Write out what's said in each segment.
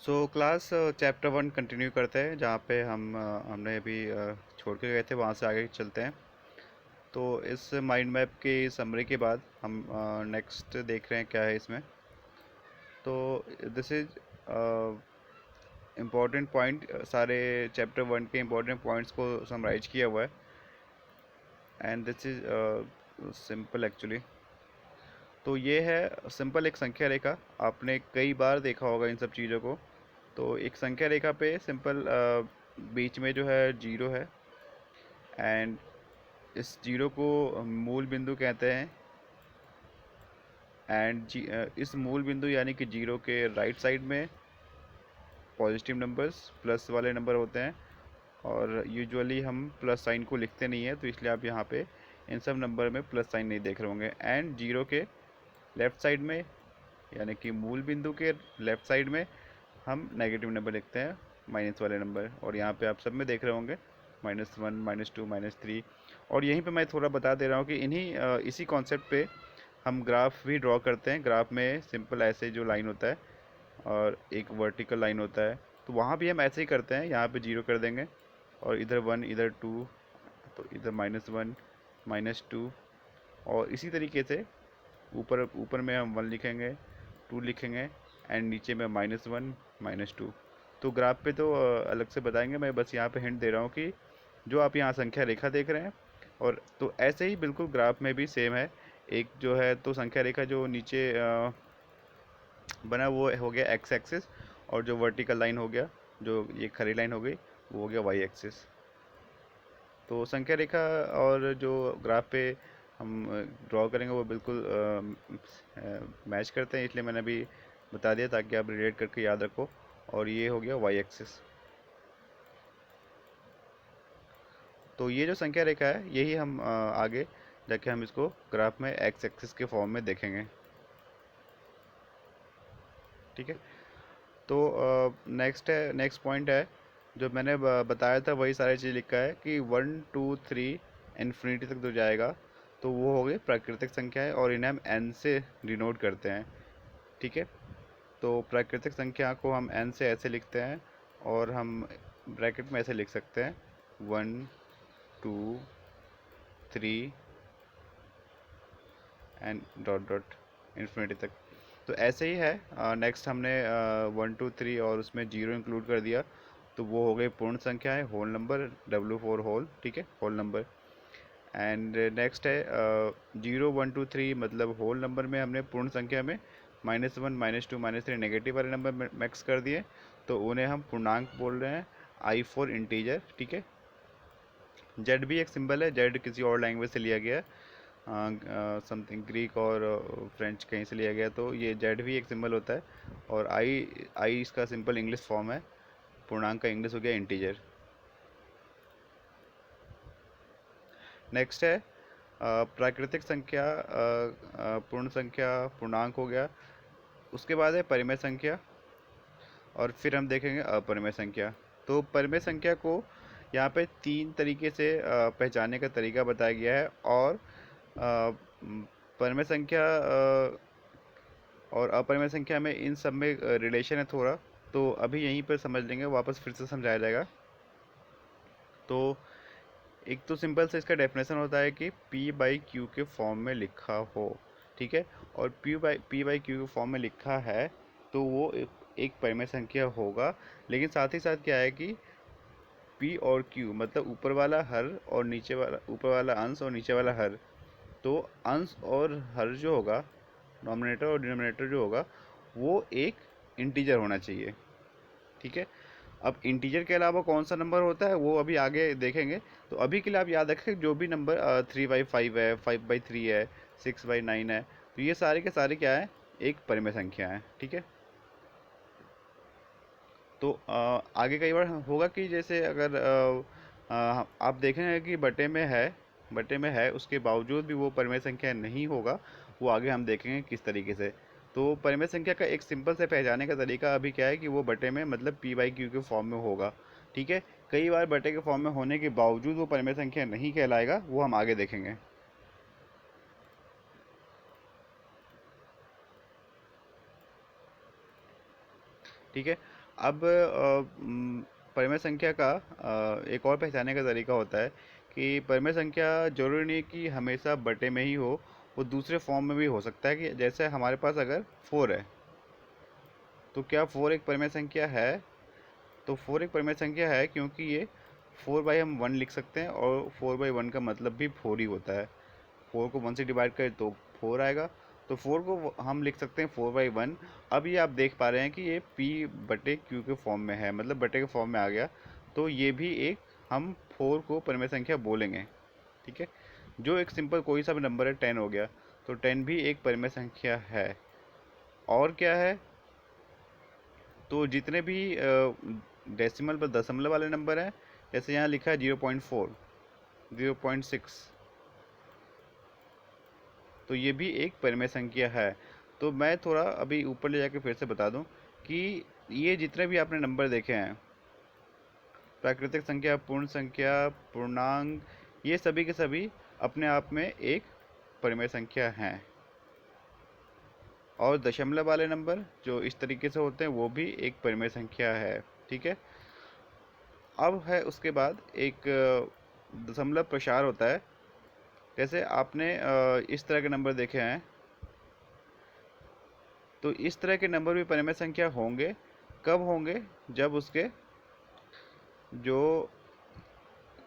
So class chapter 1 continue करते हैं जहाँ पे हमने अभी छोड़ के गए थे, वहाँ से आगे चलते हैं। तो इस माइंड मैप की समरी के बाद हम नेक्स्ट देख रहे हैं क्या है इसमें। तो दिस इज इम्पोर्टेंट पॉइंट, सारे चैप्टर 1 के इम्पोर्टेंट पॉइंट्स को समराइज किया हुआ है। And this is simple actually. तो ये है सिंपल एक संख्या रेखा। आपने कई बार देखा होगा इन सब चीज़ों को। तो एक संख्या रेखा पे सिंपल बीच में जो है जीरो है, एंड इस जीरो को मूल बिंदु कहते हैं। एंड इस मूल बिंदु यानी कि जीरो के राइट साइड में पॉजिटिव नंबर्स प्लस वाले नंबर होते हैं, और यूजुअली हम प्लस साइन को लिखते नहीं है, तो इसलिए आप यहाँ पे इन सब नंबर में प्लस साइन नहीं देख रहे होंगे। एंड जीरो के लेफ़्ट साइड में यानी कि मूल बिंदु के लेफ़्ट साइड में हम नेगेटिव नंबर लिखते हैं, माइनस वाले नंबर। और यहाँ पे आप सब में देख रहे होंगे -1, -2, -3। और यहीं पे मैं थोड़ा बता दे रहा हूँ कि इसी कॉन्सेप्ट पे हम ग्राफ भी ड्रॉ करते हैं। ग्राफ में सिंपल ऐसे जो लाइन होता है और एक वर्टिकल लाइन होता है, तो वहाँ भी हम ऐसे ही करते हैं। यहाँ पे जीरो कर देंगे और इधर 1, इधर 2, तो इधर -1, -2। और इसी तरीके से ऊपर ऊपर में हम 1 लिखेंगे, 2 लिखेंगे, एंड नीचे में -1, -2। तो ग्राफ पे तो अलग से बताएंगे, मैं बस यहाँ पे हिंट दे रहा हूँ कि जो आप यहाँ संख्या रेखा देख रहे हैं, और तो ऐसे ही बिल्कुल ग्राफ में भी सेम है। एक जो है तो संख्या रेखा जो नीचे बना वो हो गया एक्स एक्सिस, और जो वर्टिकल लाइन हो गया, जो ये खड़ी लाइन हो गई, वो हो गया वाई एक्सिस। तो संख्या रेखा और जो ग्राफ पे हम ड्रॉ करेंगे वो बिल्कुल मैच करते हैं, इसलिए मैंने अभी बता दिया ताकि आप रिलेट करके याद रखो। और ये हो गया वाई एक्सिस। तो ये जो संख्या रेखा है यही हम आगे जाके हम इसको ग्राफ में एक्स एक्सिस के फॉर्म में देखेंगे। ठीक है। तो नेक्स्ट पॉइंट है जो मैंने बताया था, वही सारी चीज़ लिखा है कि 1, 2, 3 इन्फिनिटी तक जो जाएगा तो वो हो गई प्राकृतिक संख्या है, और इन्हें हम एन से डिनोट करते हैं। ठीक है। तो प्राकृतिक संख्या को हम एन से ऐसे लिखते हैं, और हम ब्रैकेट में ऐसे लिख सकते हैं 1, 2, 3 एंड डॉट डॉट इन्फिनिटी तक। तो ऐसे ही है। नेक्स्ट हमने 1, 2, 3 और उसमें जीरो इंक्लूड कर दिया, तो वो हो गई पूर्ण संख्या है, होल नंबर, W4 होल। ठीक है, होल नंबर। एंड नेक्स्ट है 0, 1, 2, 3 मतलब होल नंबर में हमने पूर्ण संख्या में -1, -2, -3 नेगेटिव वाले नंबर मिक्स कर दिए, तो उन्हें हम पूर्णांक बोल रहे हैं, I4 इंटीजर। ठीक है। जेड भी एक सिंबल है, जेड किसी और लैंग्वेज से लिया गया है, समथिंग ग्रीक और फ्रेंच कहीं से लिया गया, तो ये जेड भी एक सिंबल होता है। और आई आई इसका सिंपल इंग्लिश फॉर्म है, पूर्णांक का इंग्लिश हो गया इंटीजर। नेक्स्ट है प्राकृतिक संख्या, पूर्ण संख्या, पूर्णांक हो गया। उसके बाद है परिमेय संख्या, और फिर हम देखेंगे अपरिमेय संख्या। तो परिमेय संख्या को यहाँ पे 3 तरीके से पहचानने का तरीका बताया गया है। और परिमेय संख्या और अपरिमेय संख्या में इन सब में रिलेशन है थोड़ा, तो अभी यहीं पर समझ लेंगे, वापस फिर से समझाया जाएगा। तो एक तो सिंपल से इसका डेफिनेशन होता है कि P/Q के फॉर्म में लिखा हो। ठीक है। और P/Q के फॉर्म में लिखा है तो वो एक परिमेय संख्या होगा। लेकिन साथ ही साथ क्या है कि P और Q मतलब ऊपर वाला हर और नीचे वाला, ऊपर वाला अंश और नीचे वाला हर, तो अंश और हर जो होगा, नॉमिनेटर और डिनोमिनेटर जो होगा, वो एक इंटीजर होना चाहिए। ठीक है। अब इंटीजर के अलावा कौन सा नंबर होता है वो अभी आगे देखेंगे। तो अभी के लिए आप याद रखें जो भी नंबर 3/5 है, 5/3 है, 6/9 है, तो ये सारे के सारे क्या है, एक परिमेय संख्या है। ठीक है। तो आगे कई बार होगा कि जैसे अगर आप देखेंगे कि बटे में है, उसके बावजूद भी वो परिमेय संख्या नहीं होगा, वो आगे हम देखेंगे किस तरीके से। तो परिमेय संख्या का एक सिंपल से पहचाने का तरीका अभी क्या है कि वो बटे में मतलब P/Q के फॉर्म में होगा। ठीक है। कई बार बटे के फॉर्म में होने के बावजूद वो परिमेय संख्या नहीं कहलाएगा, वो हम आगे देखेंगे। ठीक है। अब परिमेय संख्या का एक और पहचानने का तरीका होता है कि परिमेय संख्या जरूरी नहीं कि हमेशा बटे में ही हो, वो दूसरे फॉर्म में भी हो सकता है। कि जैसे हमारे पास अगर 4 है तो क्या 4 एक परिमेय संख्या है? तो 4 एक परिमेय संख्या है क्योंकि ये 4 बाई हम 1 लिख सकते हैं, और 4 बाई 1 का मतलब भी 4 ही होता है। 4 को 1 से डिवाइड करें तो 4 आएगा, तो 4 को हम लिख सकते हैं 4 बाई 1। अब ये आप देख पा रहे हैं कि ये P बटे Q के फॉर्म में है, मतलब बटे के फॉर्म में आ गया। तो ये भी एक, हम 4 को परिमेय संख्या बोलेंगे। ठीक है, जो एक सिंपल कोई सा भी नंबर है, 10 हो गया, तो 10 भी एक परिमेय संख्या है। और क्या है, तो जितने भी डेसिमल पर दशमलव वाले नंबर हैं, जैसे यहाँ लिखा है 0.4, 0.6, तो ये भी एक परिमेय संख्या है। तो मैं थोड़ा अभी ऊपर ले जाके फिर से बता दूं कि ये जितने भी आपने नंबर देखे हैं, प्राकृतिक संख्या, पूर्ण संख्या, पूर्णांक, ये सभी के सभी अपने आप में एक परिमेय संख्या हैं। और दशमलव वाले नंबर जो इस तरीके से होते हैं वो भी एक परिमेय संख्या है। ठीक है, अब है उसके बाद एक दशमलव प्रसार होता है। जैसे आपने इस तरह के नंबर देखे हैं, तो इस तरह के नंबर भी परिमेय संख्या होंगे। कब होंगे? जब उसके जो,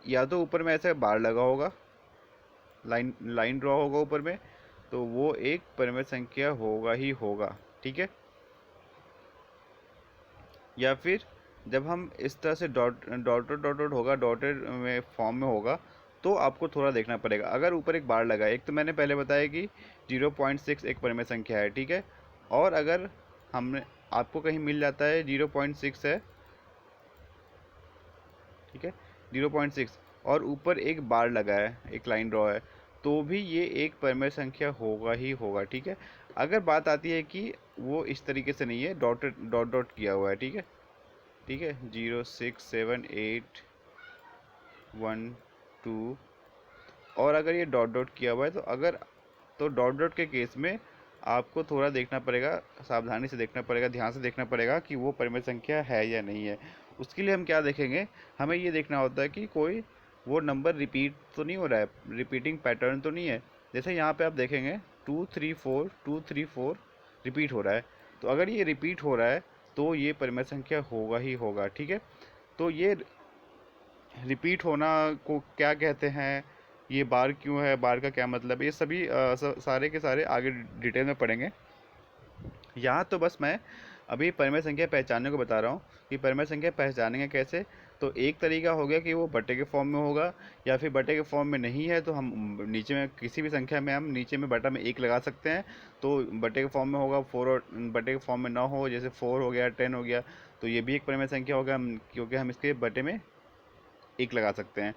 या तो ऊपर में ऐसे बार लगा होगा, लाइन लाइन ड्रॉ होगा ऊपर में, तो वो एक परिमेय संख्या होगा ही होगा। ठीक है, या फिर जब हम इस तरह से डॉटेड होगा, डॉटेड में फॉर्म में होगा, तो आपको थोड़ा देखना पड़ेगा। अगर ऊपर एक बार लगा है, एक तो मैंने पहले बताया कि 0.6 एक परिमेय संख्या है। ठीक है, और अगर हमने, आपको कहीं मिल जाता है 0.6 है, ठीक है, 0.6, और ऊपर एक बार लगा है, एक लाइन ड्रॉ है, तो भी ये एक परिमेय संख्या होगा ही होगा। ठीक है, अगर बात आती है कि वो इस तरीके से नहीं है, डॉटेड डॉट डॉट किया हुआ है। ठीक है, ठीक है, 0 6 7 8 1 2, और अगर ये डॉट डॉट किया हुआ है, तो अगर, तो डॉट डॉट के केस में आपको थोड़ा देखना पड़ेगा, सावधानी से देखना पड़ेगा, ध्यान से देखना पड़ेगा कि वो परिमेय संख्या है या नहीं है। उसके लिए हम क्या देखेंगे, हमें ये देखना होता है कि कोई वो नंबर रिपीट तो नहीं हो रहा है, रिपीटिंग पैटर्न तो नहीं है। जैसे यहाँ पे आप देखेंगे 2 3 4 रिपीट हो रहा है, तो अगर ये रिपीट हो रहा है तो ये परिमेय संख्या होगा ही होगा। ठीक है, तो ये रिपीट होना को क्या कहते हैं, ये बार क्यों है, बार का क्या मतलब है, ये सभी सारे के सारे आगे डिटेल में पढ़ेंगे। यहाँ तो बस मैं अभी परिमेय संख्या पहचानने को बता रहा हूँ कि परिमेय संख्या पहचानेंगे कैसे। तो एक तरीका हो गया कि वो बटे के फॉर्म में होगा, या फिर बटे के फॉर्म में नहीं है तो हम नीचे में किसी भी संख्या में हम नीचे में बटा में 1 लगा सकते हैं, तो बटे के फॉर्म में होगा। 4, और बटे के फॉर्म में ना हो, जैसे 4 हो गया, 10 हो गया, तो ये भी एक परिमेय संख्या होगा, क्योंकि हम इसके बटे में 1 लगा सकते हैं।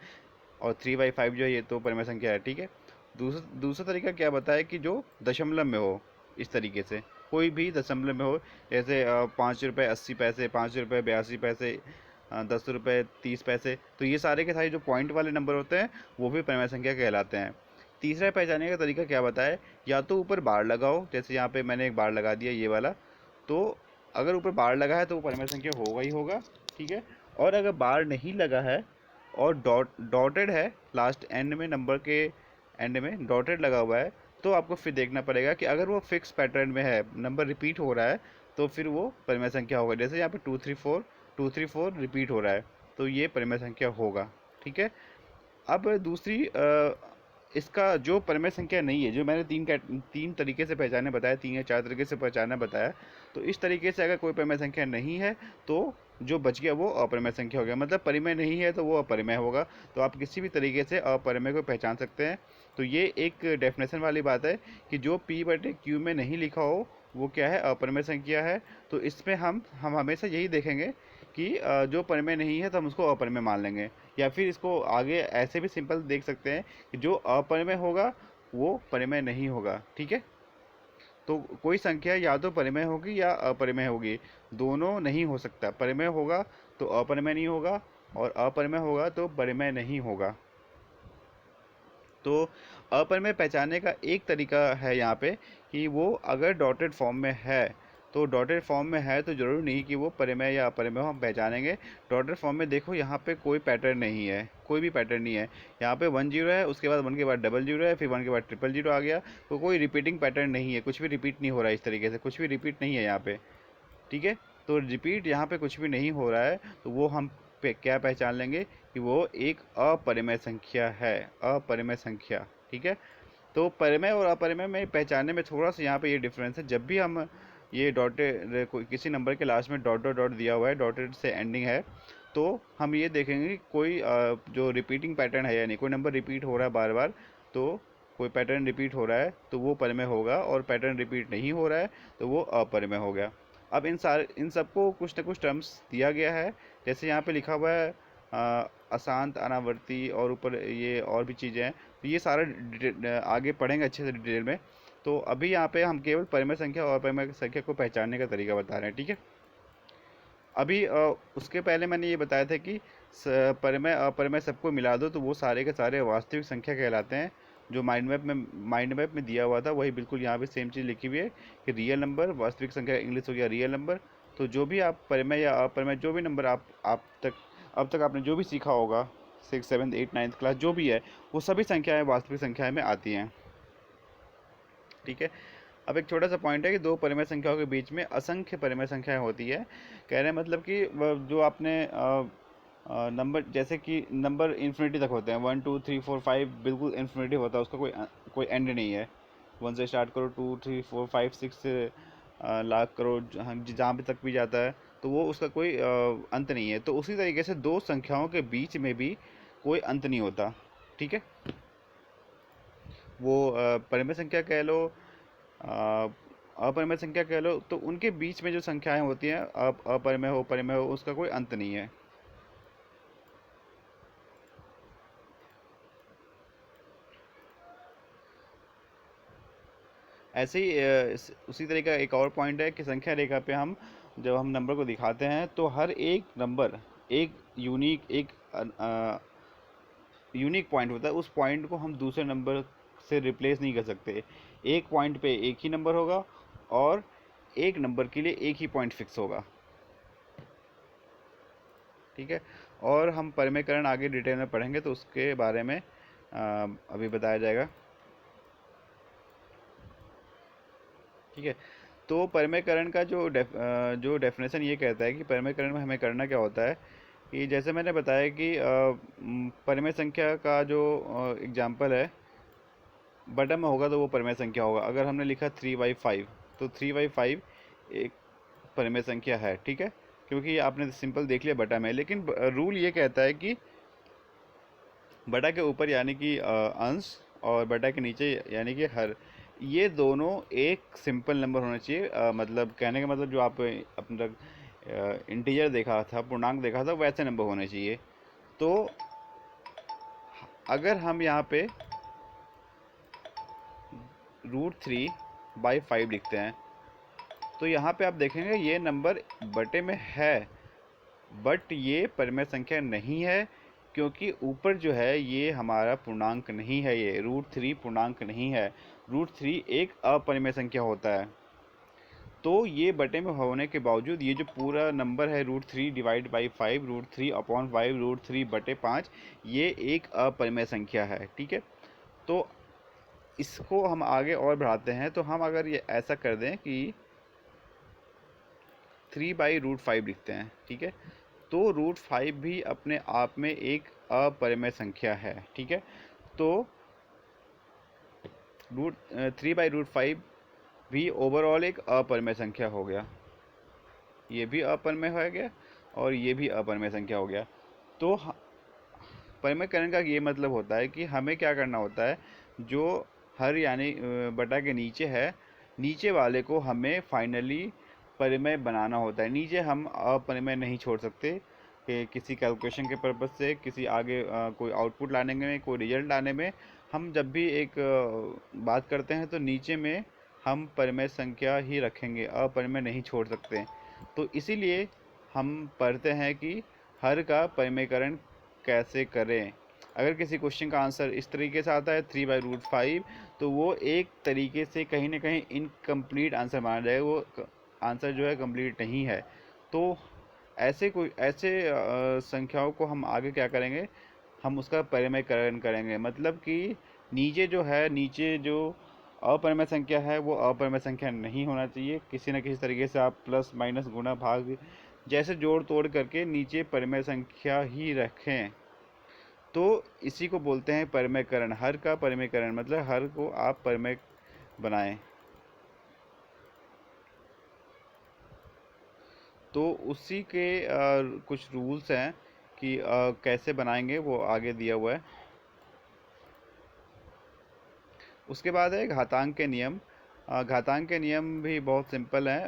और 3/5 जो है ये तो परिमेय संख्या है। ठीक है, दूसरा दूसरा तरीका क्या बताया कि जो दशमलव में हो, इस तरीके से कोई भी दशमलव में हो, जैसे 5 रुपये 80 पैसे, 5 रुपये 82 पैसे, 10 रुपये 30 पैसे, तो ये सारे के सारे जो पॉइंट वाले नंबर होते हैं वो भी परिमेय संख्या कहलाते हैं। तीसरा पहचानने का तरीका क्या बताया, या तो ऊपर बार लगाओ, जैसे यहाँ पे मैंने एक बार लगा दिया ये वाला, तो अगर ऊपर बार लगा है तो वो परिमेय संख्या होगा ही होगा। ठीक है, और अगर बार नहीं लगा है और डॉटेड है, लास्ट एंड में, नंबर के एंड में डॉटेड लगा हुआ है, तो आपको फिर देखना पड़ेगा कि अगर वो फिक्स पैटर्न में है, नंबर रिपीट हो रहा है, तो फिर वो परिमेय संख्या होगा। जैसे यहाँ पे 2 3 4 रिपीट हो रहा है, तो ये परिमेय संख्या होगा। ठीक है, अब दूसरी इसका जो परिमेय संख्या नहीं है, जो मैंने तीन तरीके से पहचाने बताया, 3 या 4 तरीके से पहचाना बताया, तो इस तरीके से अगर कोई परिमेय संख्या नहीं है तो जो बच गया वो अपरिमेय संख्या हो गया, मतलब परिमेय नहीं है तो वो अपरिमेय होगा। तो आप किसी भी तरीके से अपरिमेय को पहचान सकते हैं। तो ये एक डेफिनेशन वाली बात है कि जो P बटे Q में नहीं लिखा हो वो क्या है, अपरिमेय संख्या है। तो इसमें हम हमेशा यही देखेंगे कि जो परिमेय नहीं है तो हम उसको अपरिमेय मान लेंगे, या फिर इसको आगे ऐसे भी सिंपल देख सकते हैं कि जो अपरिमेय होगा वो परिमेय नहीं होगा। ठीक है, तो कोई संख्या या तो परिमेय होगी या अपरिमेय होगी, दोनों नहीं हो सकता। परिमेय होगा तो अपरिमेय नहीं होगा, और अपरिमेय होगा तो परिमेय नहीं होगा। तो अपरिमेय पहचानने का एक तरीका है यहाँ पे कि वो अगर डॉटेड फॉर्म में है तो डॉटेड फॉर्म में है तो ज़रूरी नहीं कि वो परिमेय या अपरिमेय हो, हम पहचानेंगे। डॉटेड फॉर्म में देखो यहाँ पे कोई पैटर्न नहीं है, कोई भी पैटर्न नहीं है। यहाँ पे 1 0 है, उसके बाद 1 के बाद डबल 0 है, फिर 1 के बाद ट्रिपल 0 आ गया। तो कोई रिपीटिंग पैटर्न नहीं है, कुछ भी रिपीट नहीं हो रहा है इस तरीके से, कुछ भी रिपीट नहीं है यहाँ पे। ठीक है, तो रिपीट यहाँ पे कुछ भी नहीं हो रहा है, तो वो हम क्या पहचान लेंगे कि वो एक अपरिमेय संख्या है, अपरिमेय संख्या। ठीक है, तो परिमेय और अपरिमेय में पहचानने में थोड़ा सा यहाँ पे ये डिफरेंस है। जब भी हम ये डॉटेड किसी नंबर के लास्ट में डॉट डॉट डॉट दिया हुआ है, डॉटेड से एंडिंग है, तो हम ये देखेंगे कि कोई जो रिपीटिंग पैटर्न है, यानी कोई नंबर रिपीट हो रहा है बार बार, तो कोई पैटर्न रिपीट हो रहा है तो वो परिमेय होगा, और पैटर्न रिपीट नहीं हो रहा है तो वो अपरिमेय हो गया। अब इन सबको कुछ ना कुछ टर्म्स दिया गया है, जैसे यहाँ पे लिखा हुआ है अशांत, अनावर्ती, और ऊपर ये और भी चीज़ें हैं। तो ये सारा आगे पढ़ेंगे अच्छे से डिटेल में। तो अभी यहाँ पे हम केवल परिमेय संख्या और अपरिमेय संख्या को पहचानने का तरीका बता रहे हैं। ठीक है, अभी उसके पहले मैंने ये बताया था कि परिमेय अपरिमेय सबको मिला दो तो वो सारे के सारे वास्तविक संख्या कहलाते हैं। जो माइंड मैप में दिया हुआ था वही बिल्कुल यहाँ पे सेम चीज़ लिखी हुई है कि रियल नंबर, वास्तविक संख्या इंग्लिश हो गया रियल नंबर। तो जो भी आप परिमेय या अपरिमेय जो भी नंबर आप अब तक आपने जो भी सीखा होगा 6, 7, 8, 9th क्लास जो भी है, वो सभी संख्याएं वास्तविक संख्याएं में आती हैं। ठीक है, अब एक छोटा सा पॉइंट है कि दो परिमेय संख्याओं के बीच में असंख्य परिमेय संख्याएं होती है। कह रहे हैं मतलब कि जो आपने नंबर, जैसे कि नंबर इन्फिनिटी तक होते हैं, 1 2 3 4 5 बिल्कुल इन्फिनिटी होता है, उसका कोई एंड नहीं है। 1 से स्टार्ट करो, 2 3 4 5 6 से लाख करो, जहाँ भी तक भी जाता है, तो वो उसका कोई अंत नहीं है। तो उसी तरीके से दो संख्याओं के बीच में भी कोई अंत नहीं होता। ठीक है, वो परिमेय संख्या कह लो, अपरिमेय संख्या कह लो, तो उनके बीच में जो संख्याएं होती हैं, अपरिमेय हो परिमेय हो, उसका कोई अंत नहीं है। ऐसे ही उसी तरह का एक और पॉइंट है कि संख्या रेखा पे हम जब हम नंबर को दिखाते हैं तो हर एक नंबर एक यूनिक पॉइंट होता है। उस पॉइंट को हम दूसरे नंबर से रिप्लेस नहीं कर सकते। एक पॉइंट पे एक ही नंबर होगा और एक नंबर के लिए एक ही पॉइंट फिक्स होगा। ठीक है, और हम परिमेयकरण आगे डिटेल में पढ़ेंगे तो उसके बारे में अभी बताया जाएगा। ठीक है, तो परिमेयकरण का जो डेफिनेशन ये कहता है कि परिमेयकरण में हमें करना क्या होता है कि जैसे मैंने बताया कि परिमेय संख्या का जो एग्जांपल है बटन में होगा तो वो परिमेय संख्या होगा। अगर हमने लिखा 3/5 तो 3/5 एक परिमेय संख्या है। ठीक है, क्योंकि आपने सिंपल देख लिया बटा में, लेकिन रूल ये कहता है कि बटा के ऊपर यानी कि अंश, और बटा के नीचे यानी कि हर, ये दोनों एक सिंपल नंबर होना चाहिए। मतलब कहने का मतलब जो आप अपना इंटीजर देखा था, पूर्णांक देखा था, वैसे नंबर होने चाहिए। तो अगर हम यहाँ पे √3/5 लिखते हैं तो यहाँ पे आप देखेंगे ये नंबर बटे में है, बट ये परिमेय संख्या नहीं है, क्योंकि ऊपर जो है ये हमारा पूर्णांक नहीं है, ये √3 पूर्णांक नहीं है। √3 एक अपरिमेय संख्या होता है। तो ये बटे में होने के बावजूद ये जो पूरा नंबर है √3/5, √3/5, √3/5, ये एक अपरिमेय संख्या है। ठीक है, तो इसको हम आगे और बढ़ाते हैं, तो हम अगर ये ऐसा कर दें कि 3/√5 लिखते हैं। ठीक है, तो √5 भी अपने आप में एक अपरिमेय संख्या है। ठीक है, तो 3/√5 भी ओवरऑल एक अपरिमेय संख्या हो गया, ये भी अपरिमेय हो गया और ये भी अपरिमेय संख्या हो गया। तो परिमेयकरण का ये मतलब होता है कि हमें क्या करना होता है, जो हर यानी बटा के नीचे है, नीचे वाले को हमें फाइनली परिमेय बनाना होता है। नीचे हम अपरिमेय नहीं छोड़ सकते कि किसी कैलकुलेशन के पर्पज़ से, किसी आगे कोई आउटपुट लाने में, कोई रिजल्ट लाने में, हम जब भी एक बात करते हैं तो नीचे में हम परिमेय संख्या ही रखेंगे, अपरिमेय नहीं छोड़ सकते। तो इसीलिए हम पढ़ते हैं कि हर का परिमेयकरण कैसे करें। अगर किसी क्वेश्चन का आंसर इस तरीके से आता है 3/√5, तो वो एक तरीके से कहीं ना कहीं इनकम्प्लीट आंसर माना जाएगा, वो आंसर जो है कंप्लीट नहीं है। तो ऐसे संख्याओं को हम आगे क्या करेंगे, हम उसका परिमयकरण करेंगे। मतलब कि नीचे जो अपरिमेय संख्या है वो अपरिमेय संख्या नहीं होना चाहिए। किसी न किसी तरीके से आप प्लस माइनस गुणा भाग जैसे जोड़ तोड़ करके नीचे परिमेय संख्या ही रखें। तो इसी को बोलते हैं परिमयकरण। हर का परिमयकरण मतलब हर को आप परिमय बनाएं। तो उसी के कुछ रूल्स हैं कि कैसे बनाएंगे, वो आगे दिया हुआ है। उसके बाद है घातांक के नियम। घातांक के नियम भी बहुत सिंपल हैं।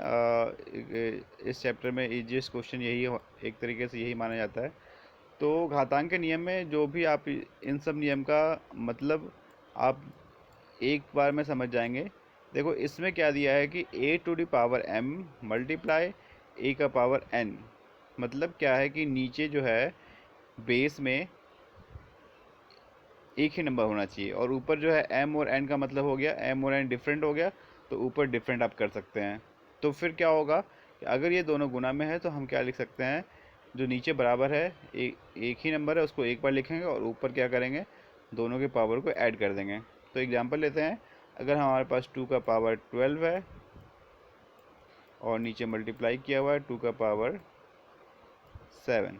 इस चैप्टर में इजीएस्ट क्वेश्चन एक तरीके से यही माना जाता है। तो घातांक के नियम में जो भी आप इन सब नियम का मतलब आप एक बार में समझ जाएंगे। देखो इसमें क्या दिया है कि a⁴m मल्टीप्लाई a का पावर n। मतलब क्या है कि नीचे जो है बेस में एक ही नंबर होना चाहिए, और ऊपर जो है m और n का मतलब हो गया m और n डिफरेंट हो गया, तो ऊपर डिफरेंट आप कर सकते हैं। तो फिर क्या होगा कि अगर ये दोनों गुना में है तो हम क्या लिख सकते हैं, जो नीचे बराबर है एक ही नंबर है उसको एक बार लिखेंगे और ऊपर क्या करेंगे, दोनों के पावर को ऐड कर देंगे। तो एग्जांपल लेते हैं, अगर हमारे पास 2 का पावर 12 है और नीचे मल्टीप्लाई किया हुआ है 2 का पावर 7,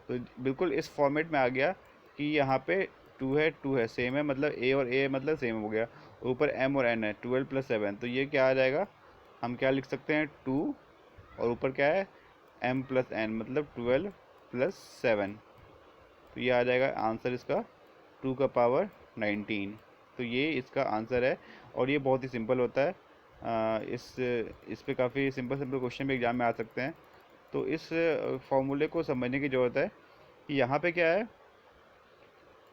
तो बिल्कुल इस फॉर्मेट में आ गया कि यहाँ पे 2 है सेम है, मतलब a और a मतलब सेम हो गया। ऊपर m और n है 12 + 7, तो ये क्या आ जाएगा, हम क्या लिख सकते हैं 2 और ऊपर क्या है m + n मतलब 12 + 7। तो ये आ जाएगा आंसर इसका 2 का पावर 19। तो ये इसका आंसर है और ये बहुत ही सिंपल होता है। इस पे काफ़ी सिंपल क्वेश्चन भी एग्जाम में आ सकते हैं। तो इस फॉर्मूले को समझने की ज़रूरत है कि यहाँ पे क्या है,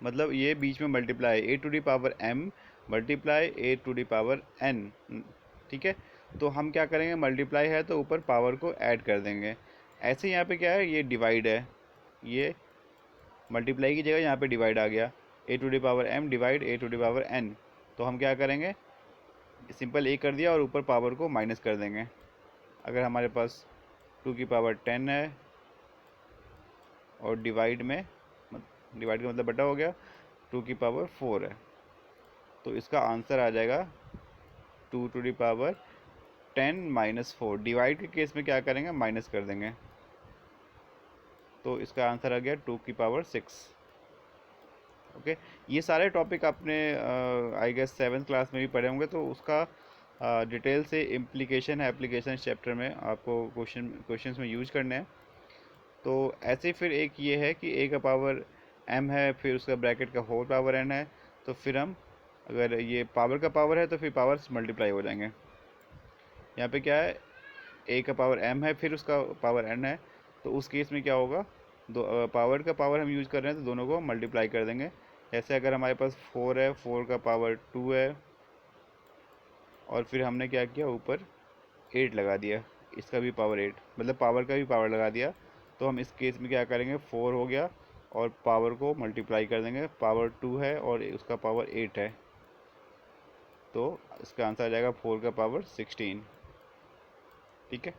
मतलब ये बीच में मल्टीप्लाई a⁴m मल्टीप्लाई a⁴n। ठीक है, तो हम क्या करेंगे, मल्टीप्लाई है तो ऊपर पावर को ऐड कर देंगे। ऐसे यहाँ पे क्या है, ये डिवाइड है, ये मल्टीप्लाई की जगह यहाँ पे डिवाइड आ गया, a⁴m डिवाइड a⁴n। तो हम क्या करेंगे, सिंपल a कर दिया और ऊपर पावर को माइनस कर देंगे। अगर हमारे पास 2 की पावर 10 है और डिवाइड का मतलब बटा हो गया 2 की पावर 4 है, तो इसका आंसर आ जाएगा 2⁻10 - 4। डिवाइड के केस में क्या करेंगे, माइनस कर देंगे, तो इसका आंसर आ गया 2 की पावर 6। ओके, ये सारे टॉपिक आपने आई गेस 7th क्लास में भी पढ़े होंगे, तो उसका डिटेल से इम्प्लीकेशन है एप्लीकेशन चैप्टर में आपको क्वेश्चंस में यूज करने हैं। तो ऐसे फिर एक ये है कि a का पावर m है, फिर उसका ब्रैकेट का होल पावर n है, तो फिर हम अगर ये पावर का पावर है तो फिर पावर्स मल्टीप्लाई हो जाएंगे। यहाँ पे क्या है, a का पावर m है फिर उसका पावर n है, तो उस केस में क्या होगा, पावर का पावर हम यूज़ कर रहे हैं तो दोनों को मल्टीप्लाई कर देंगे। जैसे अगर हमारे पास 4 है, 4 का पावर 2 है और फिर हमने क्या किया, ऊपर 8 लगा दिया, इसका भी पावर 8 मतलब पावर का भी पावर लगा दिया। तो हम इस केस में क्या करेंगे, 4 हो गया और पावर को मल्टीप्लाई कर देंगे, पावर 2 है और उसका पावर 8 है, तो इसका आंसर आ जाएगा 4 का पावर 16। ठीक है,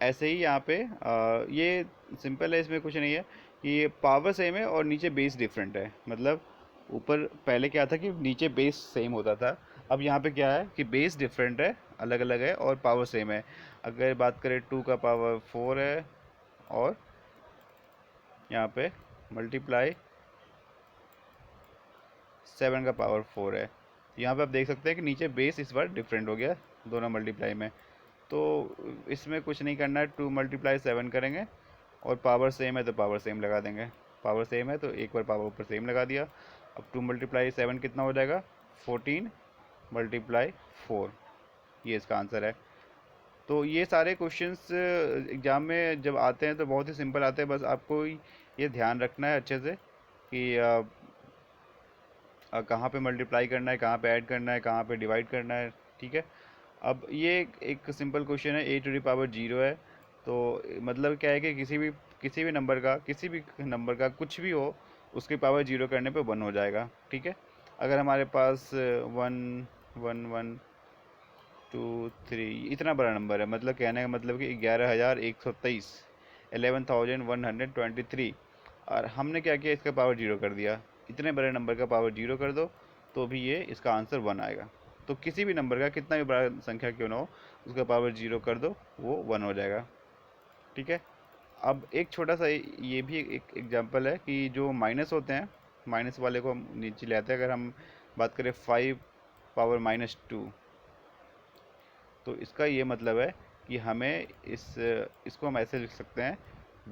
ऐसे ही यहाँ पे ये सिंपल है, इसमें कुछ नहीं है कि ये पावर सेम है और नीचे बेस डिफरेंट है। मतलब ऊपर पहले क्या था कि नीचे बेस सेम होता था, अब यहाँ पे क्या है कि बेस डिफरेंट है, अलग अलग है और पावर सेम है। अगर बात करें 2 का पावर 4 है और यहाँ पे मल्टीप्लाई 7 का पावर 4 है, यहाँ पे आप देख सकते हैं कि नीचे बेस इस बार डिफरेंट हो गया दोनों मल्टीप्लाई में। तो इसमें कुछ नहीं करना है, 2 × 7 करेंगे और पावर सेम है तो पावर सेम लगा देंगे, पावर सेम है तो एक बार पावर ऊपर सेम लगा दिया। अब 2 × 7 कितना हो जाएगा, 14 × 4, ये इसका आंसर है। तो ये सारे क्वेश्चंस एग्ज़ाम में जब आते हैं तो बहुत ही सिंपल आते हैं, बस आपको ये ध्यान रखना है अच्छे से कि कहाँ पे मल्टीप्लाई करना है, कहाँ पे ऐड करना है, कहाँ पे डिवाइड करना है। ठीक है, अब ये एक सिंपल क्वेश्चन है, a⁴ 0 है, तो मतलब क्या है कि किसी भी नंबर का कुछ भी हो उसकी पावर 0 करने पे 1 हो जाएगा। ठीक है, अगर हमारे पास 1 1 1 2 3 इतना बड़ा नंबर है, मतलब कहने का मतलब कि 11,123, 11,123, और हमने क्या किया, इसका पावर जीरो कर दिया। इतने बड़े नंबर का पावर जीरो कर दो तो भी ये इसका आंसर 1 आएगा। तो किसी भी नंबर का कितना भी बड़ा संख्या क्यों ना हो, उसका पावर जीरो कर दो, वो 1 हो जाएगा। ठीक है। अब एक छोटा सा ये भी एक एग्जांपल है कि जो माइनस होते हैं, माइनस वाले को हम नीचे ले आते हैं। अगर हम बात करें 5 पावर -2, तो इसका ये मतलब है कि हमें इसको हम ऐसे लिख सकते हैं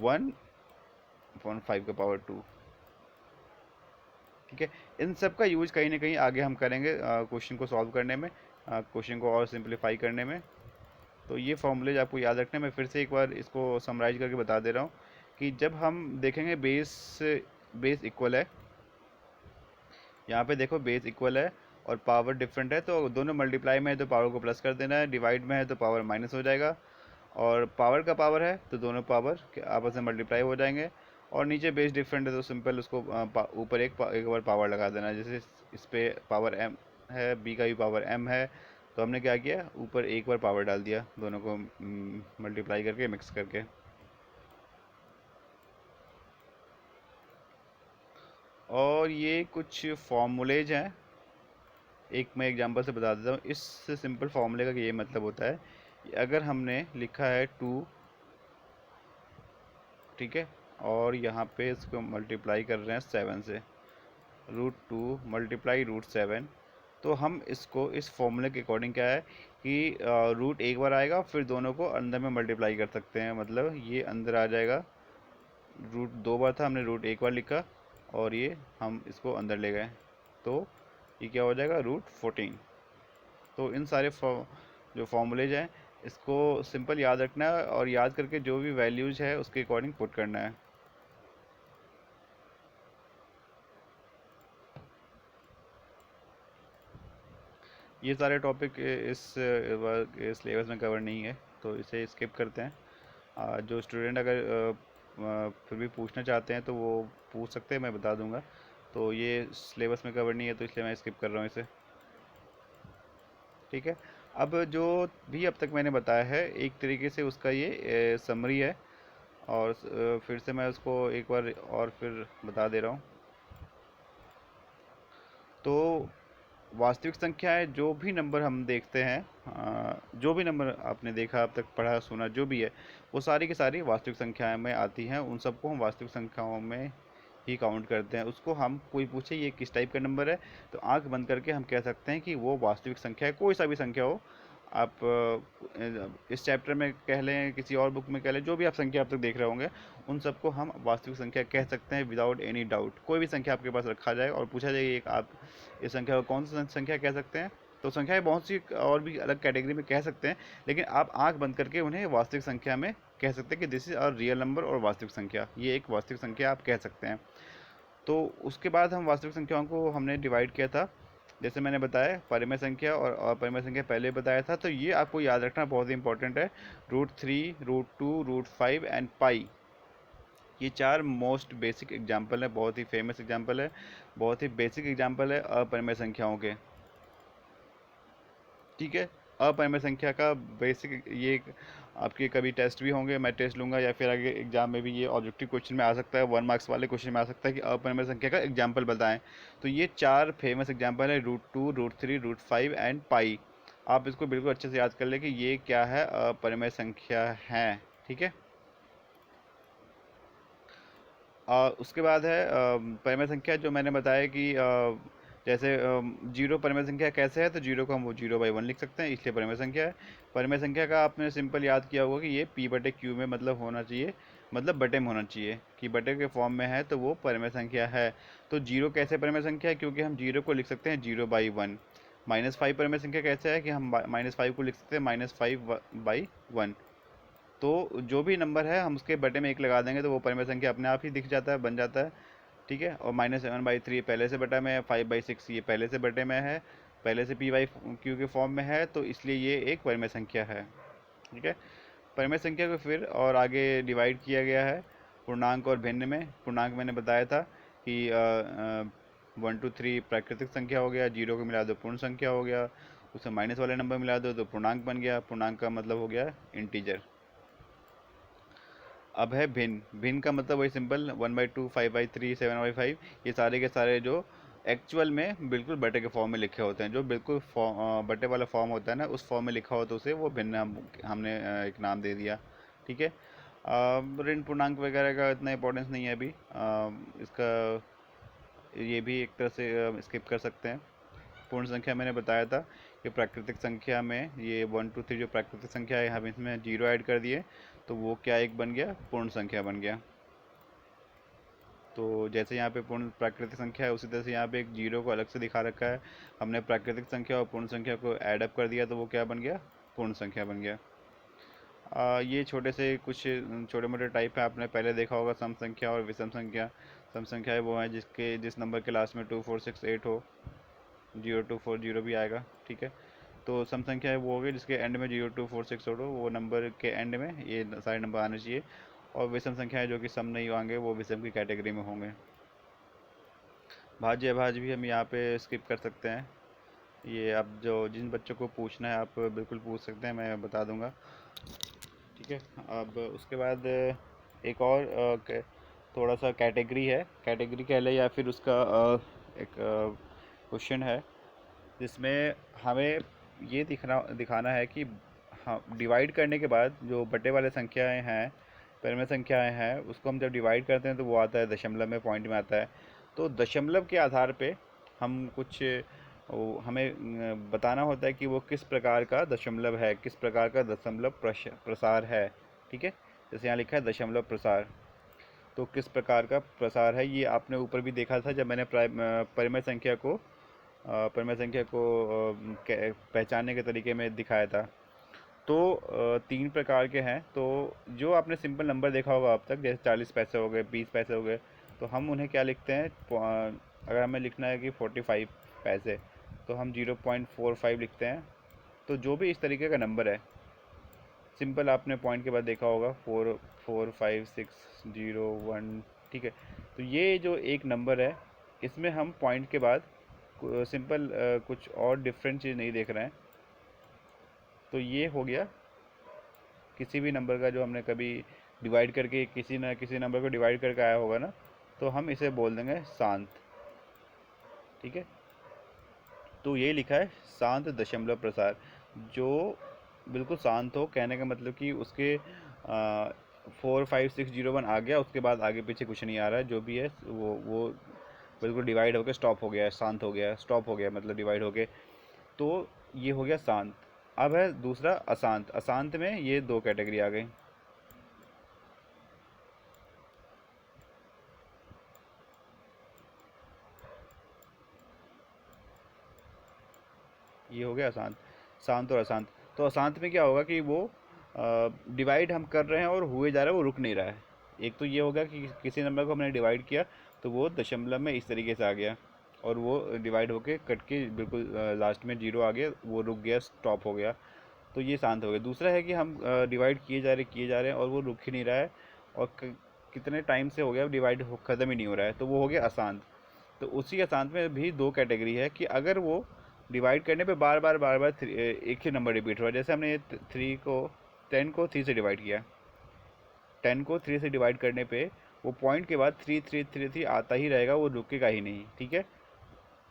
1/5 का पावर 2। ठीक है। इन सब का यूज कहीं ना कहीं आगे हम करेंगे क्वेश्चन को सॉल्व करने में, क्वेश्चन को और सिंप्लीफाई करने में। तो ये फॉर्मूलेज आपको याद रखने, मैं फिर से एक बार इसको समराइज करके बता दे रहा हूँ कि जब हम देखेंगे बेस बेस इक्वल है, यहाँ पे देखो बेस इक्वल है और पावर डिफरेंट है, तो दोनों मल्टीप्लाई में है तो पावर को प्लस कर देना है, डिवाइड में है तो पावर माइनस हो जाएगा, और पावर का पावर है तो दोनों पावर आपस में मल्टीप्लाई हो जाएंगे। और नीचे बेस डिफरेंट है तो सिंपल उसको ऊपर एक बार पावर लगा देना है। जैसे इस पे पावर m है, b का भी पावर m है, तो हमने क्या किया, ऊपर एक बार पावर डाल दिया, दोनों को मल्टीप्लाई करके मिक्स करके। और ये कुछ फॉर्मूलेज हैं, एक मैं एग्जांपल से बता देता हूँ। इस सिंपल फार्मूले का ये मतलब होता है कि अगर हमने लिखा है 2, ठीक है, और यहाँ पे इसको मल्टीप्लाई कर रहे हैं 7 से, √2 मल्टीप्लाई √7, तो हम इसको इस फॉर्मूले के अकॉर्डिंग क्या है कि रूट एक बार आएगा, फिर दोनों को अंदर में मल्टीप्लाई कर सकते हैं, मतलब ये अंदर आ जाएगा। रूट दो बार था, हमने रूट एक बार लिखा और ये हम इसको अंदर ले गए, तो ये क्या हो जाएगा, √14। तो इन सारे जो फॉर्मूलेज हैं, इसको सिंपल याद रखना है और याद करके जो भी वैल्यूज है उसके अकॉर्डिंग पुट करना है। ये सारे टॉपिक इस सिलेबस में कवर नहीं है, तो इसे स्किप करते हैं। जो स्टूडेंट अगर फिर भी पूछना चाहते हैं तो वो पूछ सकते हैं, मैं बता दूंगा। तो ये सिलेबस में कवर नहीं है तो इसलिए मैं स्किप कर रहा हूँ इसे। ठीक है। अब जो भी अब तक मैंने बताया है एक तरीके से उसका ये समरी है, और फिर से मैं उसको एक बार और फिर बता दे रहा हूँ। तो वास्तविक संख्याएं, जो भी नंबर हम देखते हैं, जो भी नंबर आपने देखा अब तक, पढ़ा सुना जो भी है, वो सारी की सारी वास्तविक संख्याएं में आती हैं। उन सबको हम वास्तविक संख्याओं में ही काउंट करते हैं। उसको हम, कोई पूछे ये किस टाइप का नंबर है, तो आंख बंद करके हम कह सकते हैं कि वो वास्तविक संख्या है, कोई सा भी संख्या हो। आप इस चैप्टर में कह लें, किसी और बुक में कह लें, जो भी आप संख्या अब तक देख रहे होंगे, उन सबको हम वास्तविक संख्या कह सकते हैं विदाउट एनी डाउट। कोई भी संख्या आपके पास रखा जाए और पूछा जाए एक आप इस संख्या को कौन सी संख्या कह सकते हैं, तो संख्याएं बहुत सी और भी अलग कैटेगरी में कह सकते हैं, लेकिन आप आंख बंद करके उन्हें वास्तविक संख्या में कह सकते हैं कि this is a real number, और वास्तविक संख्या, ये एक वास्तविक संख्या आप कह सकते हैं। तो उसके बाद हम वास्तविक संख्याओं को हमने डिवाइड किया था, जैसे मैंने बताया परिमेय संख्या और अपरिमेय संख्या पहले बताया था। तो ये आपको याद रखना बहुत ही इंपॉर्टेंट है, √3, √2, √5 एंड पाई। ये चार मोस्ट बेसिक एग्जाम्पल है, बहुत ही फेमस एग्जाम्पल है, बहुत ही बेसिक एग्जाम्पल है अपरिमेय संख्याओं के। ठीक है। अपरिमेय संख्या का बेसिक ये आपके कभी टेस्ट भी होंगे, मैं टेस्ट लूंगा, या फिर आगे एग्जाम में भी ये ऑब्जेक्टिव क्वेश्चन में आ सकता है, 1 मार्क्स वाले क्वेश्चन में आ सकता है कि अपरिमेय संख्या का एग्जाम्पल बताएं। तो ये चार फेमस एग्जाम्पल है, √2, √3, √5 एंड पाई। आप इसको बिल्कुल अच्छे से याद कर ले कि ये क्या है, अपरिमेय संख्या है। ठीक है। उसके बाद है परिमेय संख्या, जो मैंने बताया कि जैसे जीरो परिमेय संख्या कैसे है, तो जीरो को हम वो 0/1 लिख सकते हैं, इसलिए परिमेय संख्या है। परिमेय संख्या का आपने सिंपल याद किया होगा कि ये p/q में मतलब होना चाहिए, मतलब बटे में होना चाहिए, कि बटे के फॉर्म में है तो वो परिमेय संख्या है। तो जीरो कैसे परिमेय संख्या है, क्योंकि हम जीरो को लिख सकते हैं 0/1। -5 परिमेय संख्या कैसे है कि हम -5 को लिख सकते हैं -5/1। तो जो भी नंबर है हम उसके बटे में एक लगा देंगे तो वो परिमेय संख्या अपने आप ही दिख जाता है, बन जाता है। ठीक है। और -7/3 पहले से बटा में है, 5/6 ये पहले से बटे में है, पहले से p/q के फॉर्म में है, तो इसलिए ये एक परिमेय संख्या है। ठीक है। परिमेय संख्या को फिर और आगे डिवाइड किया गया है पूर्णांक और भिन्न में। पूर्णांक मैंने बताया था कि 1 2 3 प्राकृतिक संख्या हो गया, 0 को मिला दो पूर्ण संख्या हो गया, उसमें माइनस वाले नंबर मिला दो तो पूर्णांक बन गया। पूर्णांक का मतलब हो गया इंटीजर। अब है भिन्न। भिन्न का मतलब वही सिंपल 1/2, 5/3, 7/5, ये सारे के सारे जो एक्चुअल में बिल्कुल बटे के फॉर्म में लिखे होते हैं, जो बिल्कुल बटे वाला फॉर्म होता है ना, उस फॉर्म में लिखा हो तो उसे वो भिन्न हमने एक नाम दे दिया। ठीक है। ऋण पूर्णांक वगैरह का इतना इंपॉर्टेंस नहीं है अभी। इसका ये भी एक तरह से स्किप कर सकते हैं। पूर्ण संख्या मैंने बताया था कि प्राकृतिक संख्या में ये 1 2 3 जो प्राकृतिक संख्या है, हम इसमें जीरो ऐड कर दिए तो वो क्या एक बन गया, पूर्ण संख्या बन गया। तो जैसे यहाँ पे पूर्ण प्राकृतिक संख्या है, उसी तरह से यहाँ पे एक जीरो को अलग से दिखा रखा है। हमने प्राकृतिक संख्या और पूर्ण संख्या को ऐड अप कर दिया तो वो क्या बन गया, पूर्ण संख्या बन गया। ये छोटे से कुछ छोटे मोटे टाइप है, आपने पहले देखा होगा सम संख्या और विषम संख्या। सम संख्या है वो है जिस नंबर के लास्ट में 2 4 6 8 हो, 0 2 4 0 भी आएगा। ठीक है। तो सम संख्या है वो हो गई जिसके एंड में 0 2 4 6 हो, वो नंबर के एंड में ये सारे नंबर आने चाहिए। और विषम संख्या है जो कि सम नहीं होंगे, वो विषम की कैटेगरी में होंगे। भाज्य अभाज्य भी हम यहाँ पे स्किप कर सकते हैं। ये अब जो जिन बच्चों को पूछना है आप बिल्कुल पूछ सकते हैं, मैं बता दूंगा। ठीक है। अब उसके बाद एक और थोड़ा सा कैटेगरी है, कैटेगरी कह लें या फिर उसका एक क्वेश्चन है जिसमें हमें ये दिखाना है कि हाँ, डिवाइड करने के बाद जो बटे वाले संख्याएं हैं, परिमेय संख्याएं हैं, उसको हम जब डिवाइड करते हैं तो वो आता है दशमलव में, पॉइंट में आता है। तो दशमलव के आधार पे हम कुछ हमें बताना होता है कि वो किस प्रकार का दशमलव है, किस प्रकार का दशमलव प्रसार है। ठीक है। जैसे यहाँ लिखा है दशमलव प्रसार, तो किस प्रकार का प्रसार है ये आपने ऊपर भी देखा था जब मैंने परिमेय संख्या को पहचानने के तरीके में दिखाया था। तो 3 प्रकार के हैं। तो जो आपने सिंपल नंबर देखा होगा अब तक, जैसे 40 पैसे हो गए, 20 पैसे हो गए, तो हम उन्हें क्या लिखते हैं, अगर हमें लिखना है कि 45 पैसे तो हम 0.45 लिखते हैं। तो जो भी इस तरीके का नंबर है, सिंपल आपने पॉइंट के बाद देखा होगा 4 4 5 6 0 1। ठीक है। तो ये जो एक नंबर है, इसमें हम पॉइंट के बाद सिंपल कुछ और डिफरेंट चीज़ नहीं देख रहे हैं। तो ये हो गया किसी भी नंबर का जो हमने कभी डिवाइड करके किसी न किसी नंबर को डिवाइड करके आया होगा ना, तो हम इसे बोल देंगे शांत। ठीक है। तो ये लिखा है शांत दशमलव प्रसार, जो बिल्कुल शांत हो, कहने का मतलब कि उसके 4 5 6 0 1 आ गया, उसके बाद आगे पीछे कुछ नहीं आ रहा है, जो भी है वो बिल्कुल डिवाइड होकर स्टॉप हो गया है, शांत हो गया है, स्टॉप हो गया मतलब डिवाइड हो गए। तो ये हो गया शांत। अब है दूसरा अशांत। अशांत में ये दो कैटेगरी आ गई। ये हो गया अशांत, शांत और अशांत। तो अशांत में क्या होगा कि वो डिवाइड हम कर रहे हैं और हुए जा रहा है, वो रुक नहीं रहा है। एक तो ये होगा कि किसी नंबर को हमने डिवाइड किया तो वो दशमलव में इस तरीके से आ गया और वो डिवाइड होके कट के बिल्कुल लास्ट में जीरो आ गया, वो रुक गया, स्टॉप हो गया। तो ये शांत हो गया। दूसरा है कि हम डिवाइड किए जा रहे हैं और वो रुक ही नहीं रहा है, और कितने टाइम से हो गया डिवाइड ख़त्म ही नहीं हो रहा है, तो वो हो गया अशांत। तो उसी अशांत में भी दो कैटेगरी है कि अगर वो डिवाइड करने पे बार बार एक ही नंबर रिपीट हो रहा है। जैसे हमने 10 को 3 से डिवाइड किया, 10 को 3 से डिवाइड करने पे वो पॉइंट के बाद 3 आता ही रहेगा, वो रुकेगा ही नहीं। ठीक है।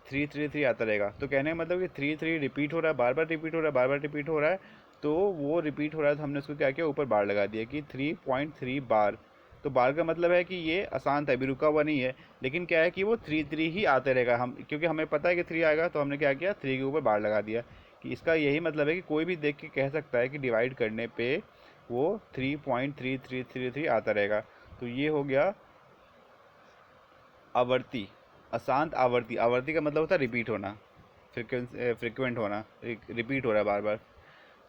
3 आता रहेगा। तो कहने का मतलब कि 3 रिपीट हो रहा है, बार बार रिपीट हो रहा है, बार बार रिपीट हो रहा है। तो वो रिपीट हो रहा है तो हमने उसको क्या किया, ऊपर बार लगा दिया कि 3.3 बार। तो बार का मतलब है कि ये अशांत है, अभी रुका हुआ नहीं है, लेकिन क्या है कि वो 3 ही आते रहेगा। हम क्योंकि हमें पता है कि 3 आएगा, तो हमने क्या किया, 3 के ऊपर बार लगा दिया। कि इसका यही मतलब है कि कोई भी देख के कह सकता है कि डिवाइड करने पे वो 3.3333 आता रहेगा। तो ये हो गया आवर्ती, अशांत आवर्ती। आवर्ती का मतलब होता है रिपीट होना, फ्रिक्वेंट होना, रिपीट हो रहा है बार बार।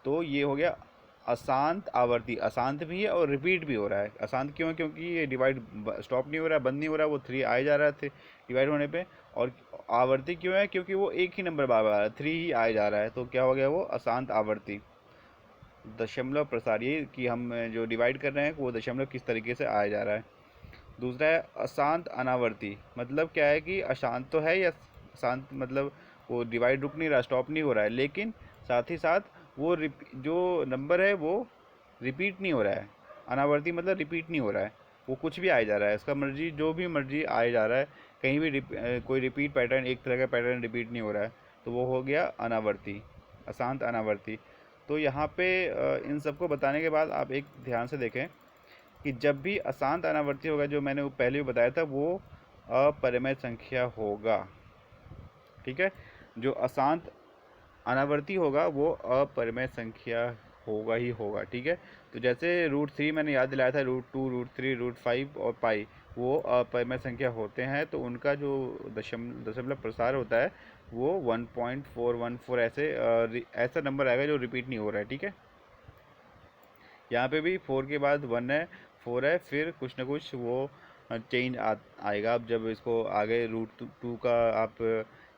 तो ये हो गया अशांत आवर्ती। अशांत भी है और रिपीट भी हो रहा है। अशांत क्यों है, क्योंकि ये डिवाइड स्टॉप नहीं हो रहा है, बंद नहीं हो रहा है, वो 3 आए जा रहा थे डिवाइड होने पे। और आवर्ती क्यों है, क्योंकि वो एक ही नंबर बार बार आ रहा है, 3 ही आए जा रहा है। तो क्या हो गया, वो अशांत आवर्ती। दशमलव प्रसार, ये कि हम जो डिवाइड कर रहे हैं वो दशमलव किस तरीके से आया जा रहा है। दूसरा है अशांत अनावर्ती, मतलब क्या है कि अशांत तो है या शांत, मतलब वो डिवाइड रुक नहीं रहा, स्टॉप नहीं हो रहा है, लेकिन साथ ही साथ वो जो नंबर है वो रिपीट नहीं हो रहा है। अनावर्ती मतलब रिपीट नहीं हो रहा है, वो कुछ भी आया जा रहा है, इसका मर्जी जो भी मर्जी आया जा रहा है, कहीं भी कोई रिपीट पैटर्न, एक तरह का पैटर्न रिपीट नहीं हो रहा है, तो वो हो गया अनावर्ती, अशांत अनावर्ती। तो यहाँ पे इन सबको बताने के बाद आप एक ध्यान से देखें कि जब भी अशांत अनावर्ती होगा, जो मैंने पहले भी बताया था, वो अपरिमेय संख्या होगा। ठीक है, जो अशांत अनावर्ती होगा वो अपरिमेय संख्या होगा ही होगा। ठीक है, तो जैसे रूट 3 मैंने याद दिलाया था, रूट 2, रूट 3, रूट 5 और पाई, वो अपरिमेय संख्या होते हैं, तो उनका जो दशमलव प्रसार होता है वो 1.414 ऐसे ऐसा नंबर आएगा जो रिपीट नहीं हो रहा है। ठीक है, यहाँ पे भी 4 के बाद 1 है, 4 है, फिर कुछ ना कुछ वो चेंज आएगा। अब जब इसको आगे रूट 2 का आप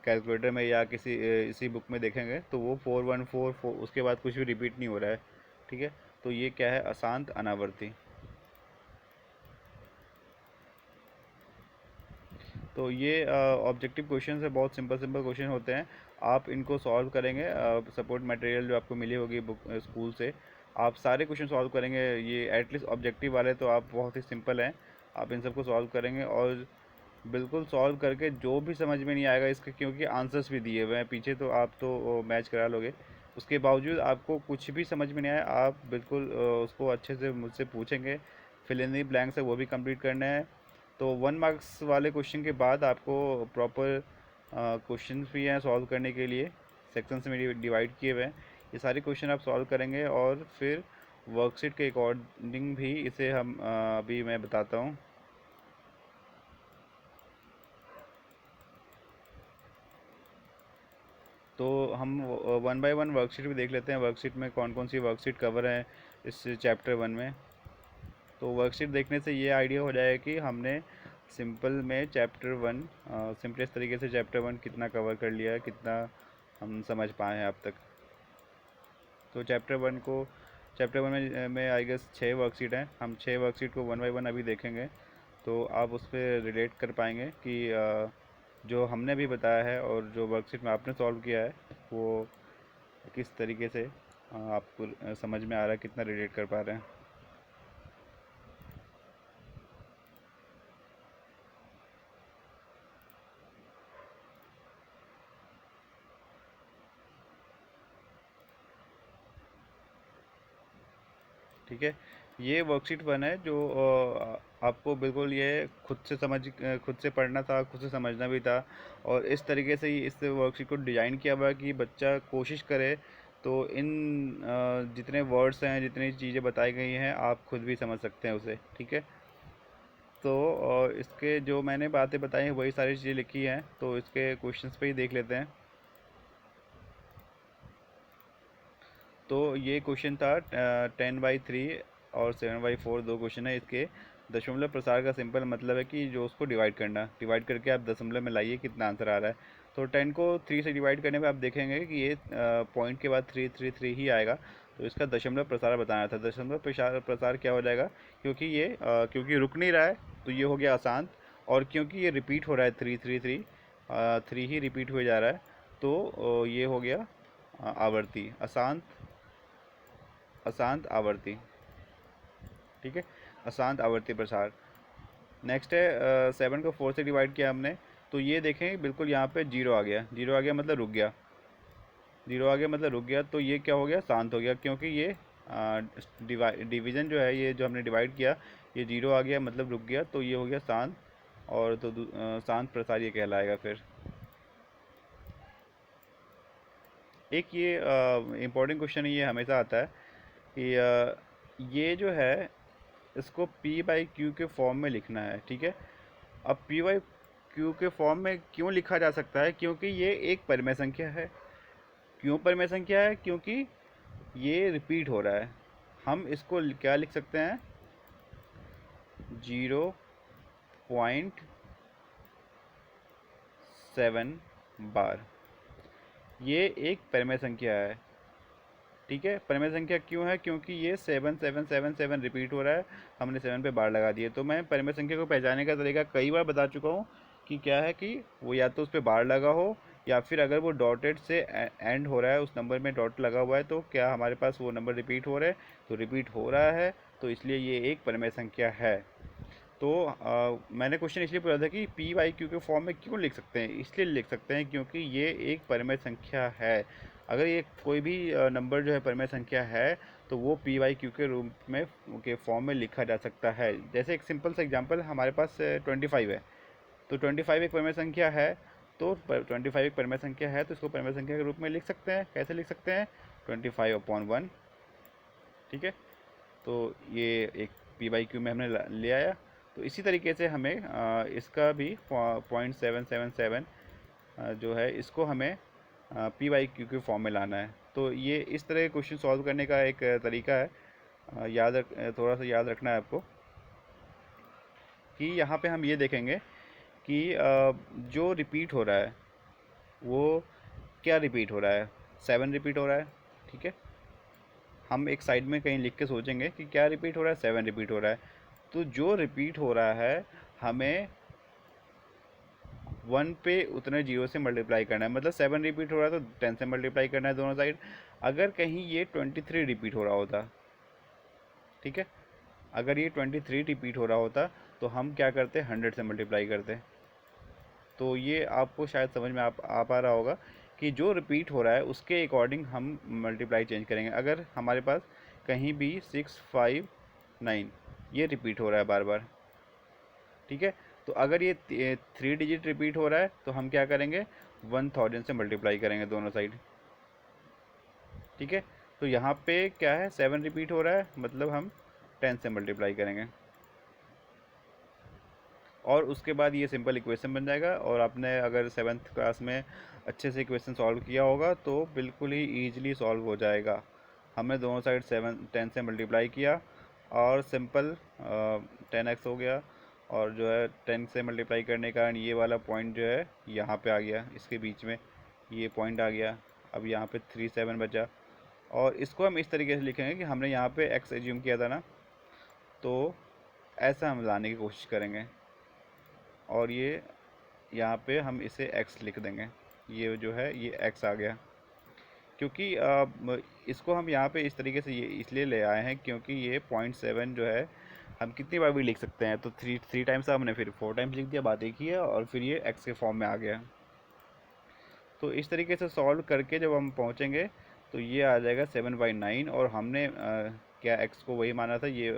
कैलकुलेटर में या किसी इसी बुक में देखेंगे तो वो 4144, उसके बाद कुछ भी रिपीट नहीं हो रहा है। ठीक है, तो ये क्या है, अशांत अनावर्ती। तो ये ऑब्जेक्टिव क्वेश्चन है, बहुत सिंपल सिंपल क्वेश्चन होते हैं। आप इनको सॉल्व करेंगे, सपोर्ट मटेरियल जो आपको मिली होगी बुक स्कूल से, आप सारे क्वेश्चन सॉल्व करेंगे। ये एटलीस्ट ऑब्जेक्टिव वाले तो आप बहुत ही सिंपल हैं, आप इन सबको सॉल्व करेंगे और बिल्कुल सॉल्व करके जो भी समझ में नहीं आएगा इसके, क्योंकि आंसर्स भी दिए हुए हैं पीछे, तो आप तो मैच करा लोगे। उसके बावजूद आपको कुछ भी समझ में नहीं आया, आप बिल्कुल उसको अच्छे से मुझसे पूछेंगे। फिल इन द ब्लैंक्स है वो भी कंप्लीट करना है। तो 1 मार्क्स वाले क्वेश्चन के बाद आपको प्रॉपर क्वेश्चन भी हैं सॉल्व करने के लिए, सेक्शंस में डिवाइड किए हुए हैं। ये सारे क्वेश्चन आप सॉल्व करेंगे और फिर वर्कशीट के अकॉर्डिंग भी इसे हम अभी मैं बताता हूँ। तो हम 1 बाय 1 वर्कशीट भी देख लेते हैं, वर्कशीट में कौन कौन सी वर्कशीट कवर है इस चैप्टर 1 में। तो वर्कशीट देखने से ये आइडिया हो जाएगा कि हमने सिंपल में चैप्टर 1 सिंपलेस्ट तरीके से चैप्टर 1 कितना कवर कर लिया है, कितना हम समझ पाए हैं अब तक। तो चैप्टर 1 में आई गेस 6 वर्कशीट हैं, हम 6 वर्कशीट को 1 बाय 1 अभी देखेंगे। तो आप उस पर रिलेट कर पाएंगे कि जो हमने अभी बताया है और जो वर्कशीट में आपने सॉल्व किया है वो किस तरीके से आपको समझ में आ रहा है, कितना रिलेट कर पा रहे हैं। ठीक है, ये वर्कशीट 1 है जो आपको बिल्कुल ये खुद से पढ़ना था, खुद से समझना भी था, और इस तरीके से ही इस वर्कशीट को डिज़ाइन किया हुआ है कि बच्चा कोशिश करे तो इन जितने वर्ड्स हैं, जितनी चीज़ें बताई गई हैं, आप खुद भी समझ सकते हैं उसे। ठीक है, तो इसके जो मैंने बातें बताई हैं वही सारी चीज़ें लिखी हैं, तो इसके क्वेश्चंस पे ही देख लेते हैं। तो ये क्वेश्चन था 10/3 और 7/4, दो क्वेश्चन है इसके। दशमलव प्रसार का सिंपल मतलब है कि जो उसको डिवाइड करना, डिवाइड करके आप दशमलव में लाइए कितना आंसर आ रहा है। तो 10 को 3 से डिवाइड करने पे आप देखेंगे कि ये पॉइंट के बाद 333 ही आएगा, तो इसका दशमलव प्रसार बताना था। दशमलव प्रसार क्या हो जाएगा, क्योंकि ये क्योंकि रुक नहीं रहा है तो ये हो गया अशांत, और क्योंकि ये रिपीट हो रहा है 333, 3 ही रिपीट हुए जा रहा है, तो ये हो गया आवर्ती, अशांत, अशांत आवर्ती। ठीक है, अशांत आवर्ती प्रसार। नेक्स्ट है 7 को 4 से डिवाइड किया हमने, तो ये देखें बिल्कुल यहाँ पे 0 आ गया, 0 आ गया मतलब रुक गया, 0 आ गया मतलब रुक गया, तो ये क्या हो गया, शांत हो गया, क्योंकि ये डिवीज़न जो है, ये जो हमने डिवाइड किया, ये 0 आ गया मतलब रुक गया, तो ये हो गया शांत। और तो शांत प्रसार ये कहलाएगा। फिर एक ये इम्पोर्टेंट क्वेश्चन ये हमेशा आता है कि ये जो है इसको P/Q के फॉर्म में लिखना है। ठीक है, अब P/Q के फॉर्म में क्यों लिखा जा सकता है, क्योंकि ये एक परिमेय संख्या है। क्यों परिमेय संख्या है, क्योंकि ये रिपीट हो रहा है। हम इसको क्या लिख सकते हैं, 0.7 बार, ये एक परिमेय संख्या है। ठीक है, परिमेय संख्या क्यों है? क्योंकि ये 7777 रिपीट हो रहा है, हमने 7 पे बार लगा दिए। तो मैं परिमेय संख्या को पहचानने का तरीका कई बार बता चुका हूँ कि क्या है कि वो या तो उस पर बार लगा हो, या फिर अगर वो डॉटेड से एंड हो रहा है, उस नंबर में डॉट लगा हुआ है, तो क्या हमारे पास वो नंबर रिपीट हो रहा है? तो रिपीट हो रहा है, तो इसलिए ये एक परिमेय संख्या है। तो मैंने क्वेश्चन इसलिए पूछा था कि पी वाई क्यू के फॉर्म में क्यों लिख सकते हैं? इसलिए लिख सकते हैं क्योंकि ये एक परिमेय संख्या है। अगर ये कोई भी नंबर जो है परिमेय संख्या है, तो वो पी वाई क्यू के रूप में के फॉर्म में लिखा जा सकता है। जैसे एक सिंपल सा एग्जांपल, हमारे पास 25 है, तो 25 एक परिमेय संख्या है। तो 25 एक परिमेय संख्या है, तो इसको परिमेय संख्या के रूप में लिख सकते हैं। कैसे लिख सकते हैं? 25/1। ठीक है, तो ये एक पी बाई क्यू में हमने ले आया। तो इसी तरीके से हमें इसका भी 0.777 जो है, इसको हमें पी बाई क्यू के फॉर्म में लाना है। तो ये इस तरह के क्वेश्चन सॉल्व करने का एक तरीका है। थोड़ा सा याद रखना है आपको कि यहाँ पे हम ये देखेंगे कि जो रिपीट हो रहा है वो क्या रिपीट हो रहा है? 7 रिपीट हो रहा है। ठीक है, हम एक साइड में कहीं लिख के सोचेंगे कि क्या रिपीट हो रहा है? 7 रिपीट हो रहा है। तो जो रिपीट हो रहा है, हमें 1 पे उतने जीरो से मल्टीप्लाई करना है। मतलब 7 रिपीट हो रहा है तो 10 से मल्टीप्लाई करना है दोनों साइड। अगर कहीं ये 23 रिपीट हो रहा होता, ठीक है, अगर ये 23 रिपीट हो रहा होता, तो हम क्या करते? 100 से मल्टीप्लाई करते। तो ये आपको शायद समझ में आ पा रहा होगा कि जो रिपीट हो रहा है उसके अकॉर्डिंग हम मल्टीप्लाई चेंज करेंगे। अगर हमारे पास कहीं भी 659 ये रिपीट हो रहा है बार बार, ठीक है, तो अगर ये 3 डिजिट रिपीट हो रहा है, तो हम क्या करेंगे? 1000 से मल्टीप्लाई करेंगे दोनों साइड। ठीक है, तो यहाँ पे क्या है? 7 रिपीट हो रहा है, मतलब हम 10 से मल्टीप्लाई करेंगे, और उसके बाद ये सिंपल इक्वेशन बन जाएगा। और आपने अगर 7th क्लास में अच्छे से इक्वेशन सॉल्व किया होगा तो बिल्कुल ही ईजिली सॉल्व हो जाएगा। हमने दोनों साइड 10 से मल्टीप्लाई किया और सिंपल 10x हो गया, और जो है 10 से मल्टीप्लाई करने का ये वाला पॉइंट जो है यहाँ पे आ गया, इसके बीच में ये पॉइंट आ गया। अब यहाँ पे 37 बचा, और इसको हम इस तरीके से लिखेंगे कि हमने यहाँ पे x एज्यूम किया था ना, तो ऐसा हम लाने की कोशिश करेंगे, और ये यहाँ पे हम इसे x लिख देंगे। ये जो है ये x आ गया, क्योंकि इसको हम यहाँ पे इस तरीके से ये इसलिए ले आए हैं क्योंकि ये 0.7 जो है हम कितनी बार भी लिख सकते हैं। तो थ्री टाइम्स हमने फिर 4 टाइम्स लिख दिया, बात एक ही है, और फिर ये x के फॉर्म में आ गया। तो इस तरीके से सॉल्व करके जब हम पहुँचेंगे तो ये आ जाएगा 7/9, और हमने क्या x को वही माना था, ये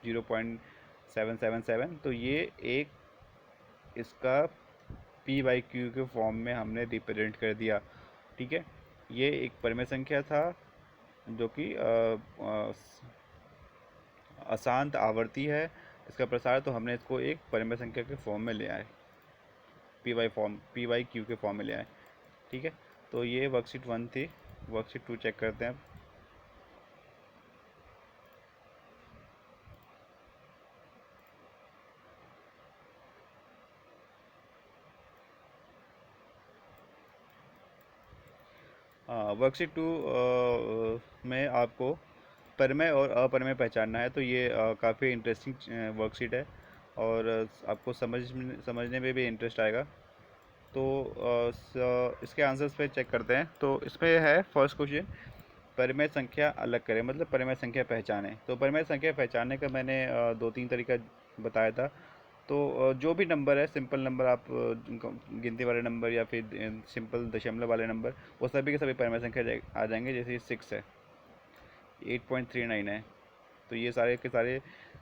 0.777। तो ये एक इसका पी बाई क्यू के फॉर्म में हमने रिप्रेजेंट कर दिया। ठीक है, ये एक परिमेय संख्या था जो कि अशांत आवर्ती है इसका प्रसार, तो हमने इसको एक परिमेय संख्या के फॉर्म में ले आए, पी वाई क्यू के फॉर्म में ले आए। ठीक है, तो ये वर्कशीट 1 थी। वर्कशीट 2 चेक करते हैं। वर्कशीट 2 में आपको परिमेय और अपरिमेय पहचानना है। तो ये काफ़ी इंटरेस्टिंग वर्कशीट है, और आपको समझने में भी इंटरेस्ट आएगा। तो इसके आंसर्स पे चेक करते हैं। तो इसमें है फर्स्ट क्वेश्चन, परिमेय संख्या अलग करें, मतलब परिमेय संख्या पहचानें। तो परिमेय संख्या पहचानने का मैंने 2-3 तरीका बताया था। तो जो भी नंबर है, सिंपल नंबर, आप गिनती वाले नंबर या फिर सिंपल दशमलव वाले नंबर, वो सभी के सभी परिमेय संख्या आ जाएंगे। जैसे 6 है, 8.39 है, तो ये सारे के सारे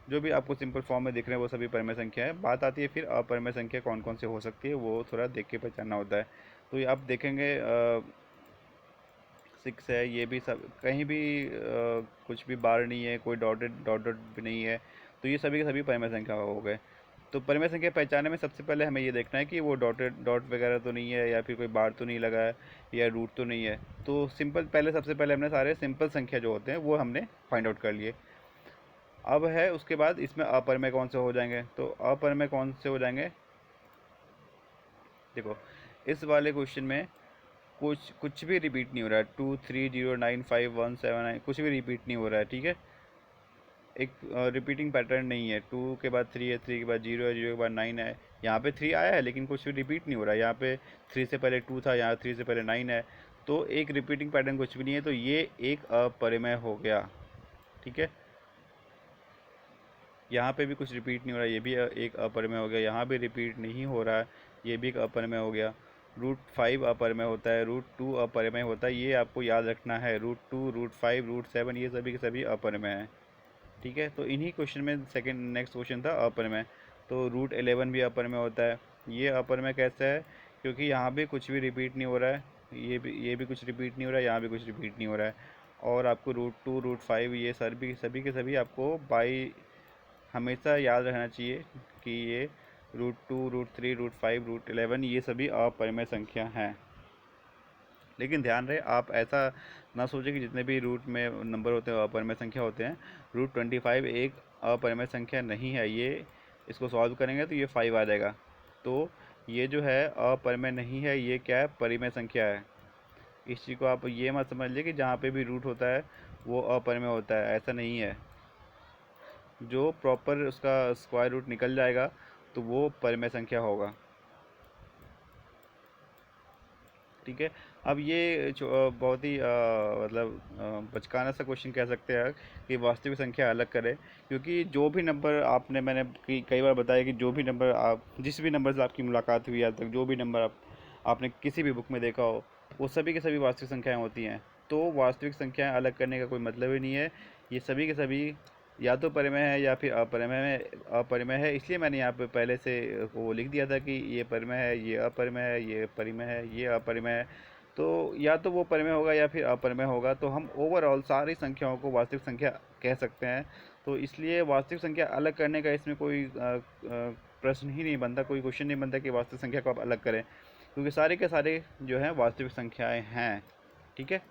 जो भी आपको सिंपल फॉर्म में दिख रहे हैं वो सभी परिमेय संख्या है। बात आती है फिर अपरिमेय संख्या कौन कौन से हो सकती है, वो थोड़ा देख के पहचानना होता है। तो ये आप देखेंगे 6 है, ये भी सब कहीं भी कुछ भी बार नहीं है, कोई डॉट भी नहीं है, तो ये सभी के सभी परिमेय संख्या हो गए। तो परिमेय संख्या पहचानने में सबसे पहले हमें ये देखना है कि वो डॉट वगैरह तो नहीं है, या फिर कोई बार तो नहीं लगा है, या रूट तो नहीं है। तो सबसे पहले हमने सारे सिंपल संख्या जो होते हैं वो हमने फाइंड आउट कर लिए। अब है उसके बाद इसमें अपरिमेय कौन से हो जाएंगे। तो अपरिमेय कौन से हो जाएंगे, देखो इस वाले क्वेश्चन में कुछ भी रिपीट नहीं हो रहा है, 2 3 0 9 5 1 7 9 कुछ भी रिपीट नहीं हो रहा है, ठीक है। एक रिपीटिंग पैटर्न नहीं है, 2 के बाद 3 है, 3 के बाद 0 है, 0 के बाद 9 है। यहाँ पे 3 आया है लेकिन कुछ भी रिपीट नहीं हो रहा है। यहाँ पे 3 से पहले 2 था, यहाँ 3 से पहले 9 है, तो एक रिपीटिंग पैटर्न कुछ भी नहीं है, तो ये एक अपरिमेय हो गया, ठीक है। यहाँ पे भी कुछ रिपीट नहीं हो रहा है, ये भी एक अपरिमेय हो गया। यहाँ भी रिपीट नहीं हो रहा है, ये भी एक अपरिमेय हो गया। √5 अपरिमेय होता है, √2 अपरिमेय होता है, ये आपको याद रखना है। √2 √5 √7 ये सभी के सभी अपरिमेय हैं, ठीक है। तो इन्हीं क्वेश्चन में सेकंड नेक्स्ट क्वेश्चन था अपरिमेय। तो √11 भी अपरिमेय होता है। ये अपरिमेय कैसा है, क्योंकि यहाँ भी कुछ भी रिपीट नहीं हो रहा है, ये भी कुछ रिपीट नहीं हो रहा है, यहाँ भी कुछ रिपीट नहीं हो रहा है। और आपको √2 √5 ये सभी के सभी आपको बाई हमेशा याद रखना चाहिए कि ये √2 √3 √5 √11 ये सभी अपरिमेय संख्या हैं। लेकिन ध्यान रहे, आप ऐसा ना सोचें कि जितने भी रूट में नंबर होते हैं अपरिमेय संख्या होते हैं। √25 एक अपरिमेय संख्या नहीं है। ये इसको सॉल्व करेंगे तो ये 5 आ जाएगा। तो ये जो है अपरिमेय नहीं है, ये क्या है, परिमेय संख्या है। इस चीज़ को आप ये मत समझ लीजिए कि जहाँ पे भी रूट होता है वो अपरिमेय होता है, ऐसा नहीं है। जो प्रॉपर उसका स्क्वायर रूट निकल जाएगा तो वो परिमेय संख्या होगा, ठीक है। अब ये बहुत ही मतलब बचकाना सा क्वेश्चन कह सकते हैं कि वास्तविक संख्या अलग करें। क्योंकि जो भी नंबर मैंने कई बार बताया कि जो भी नंबर आप जिस भी नंबर से आपकी मुलाकात हुई आज तक, जो भी नंबर आपने किसी भी बुक में देखा हो, वो सभी के सभी वास्तविक संख्याएं होती हैं। तो वास्तविक संख्याएं अलग करने का कोई मतलब ही नहीं है। ये सभी के सभी या तो परिमेय है या फिर अपरिमेय है। इसलिए मैंने यहाँ पे पहले से वो लिख दिया था कि ये परिमेय है, ये अपरिमेय है, ये परिमेय है, ये अपरिमेय है। तो या तो वो परिमेय होगा या फिर अपरिमेय होगा। तो हम ओवरऑल सारी संख्याओं को वास्तविक संख्या कह सकते हैं। तो इसलिए वास्तविक संख्या अलग करने का इसमें कोई प्रश्न ही नहीं बनता, कोई क्वेश्चन नहीं बनता कि वास्तविक संख्या को आप अलग करें, क्योंकि सारे के सारे जो हैं वास्तविक संख्याएं हैं, ठीक है।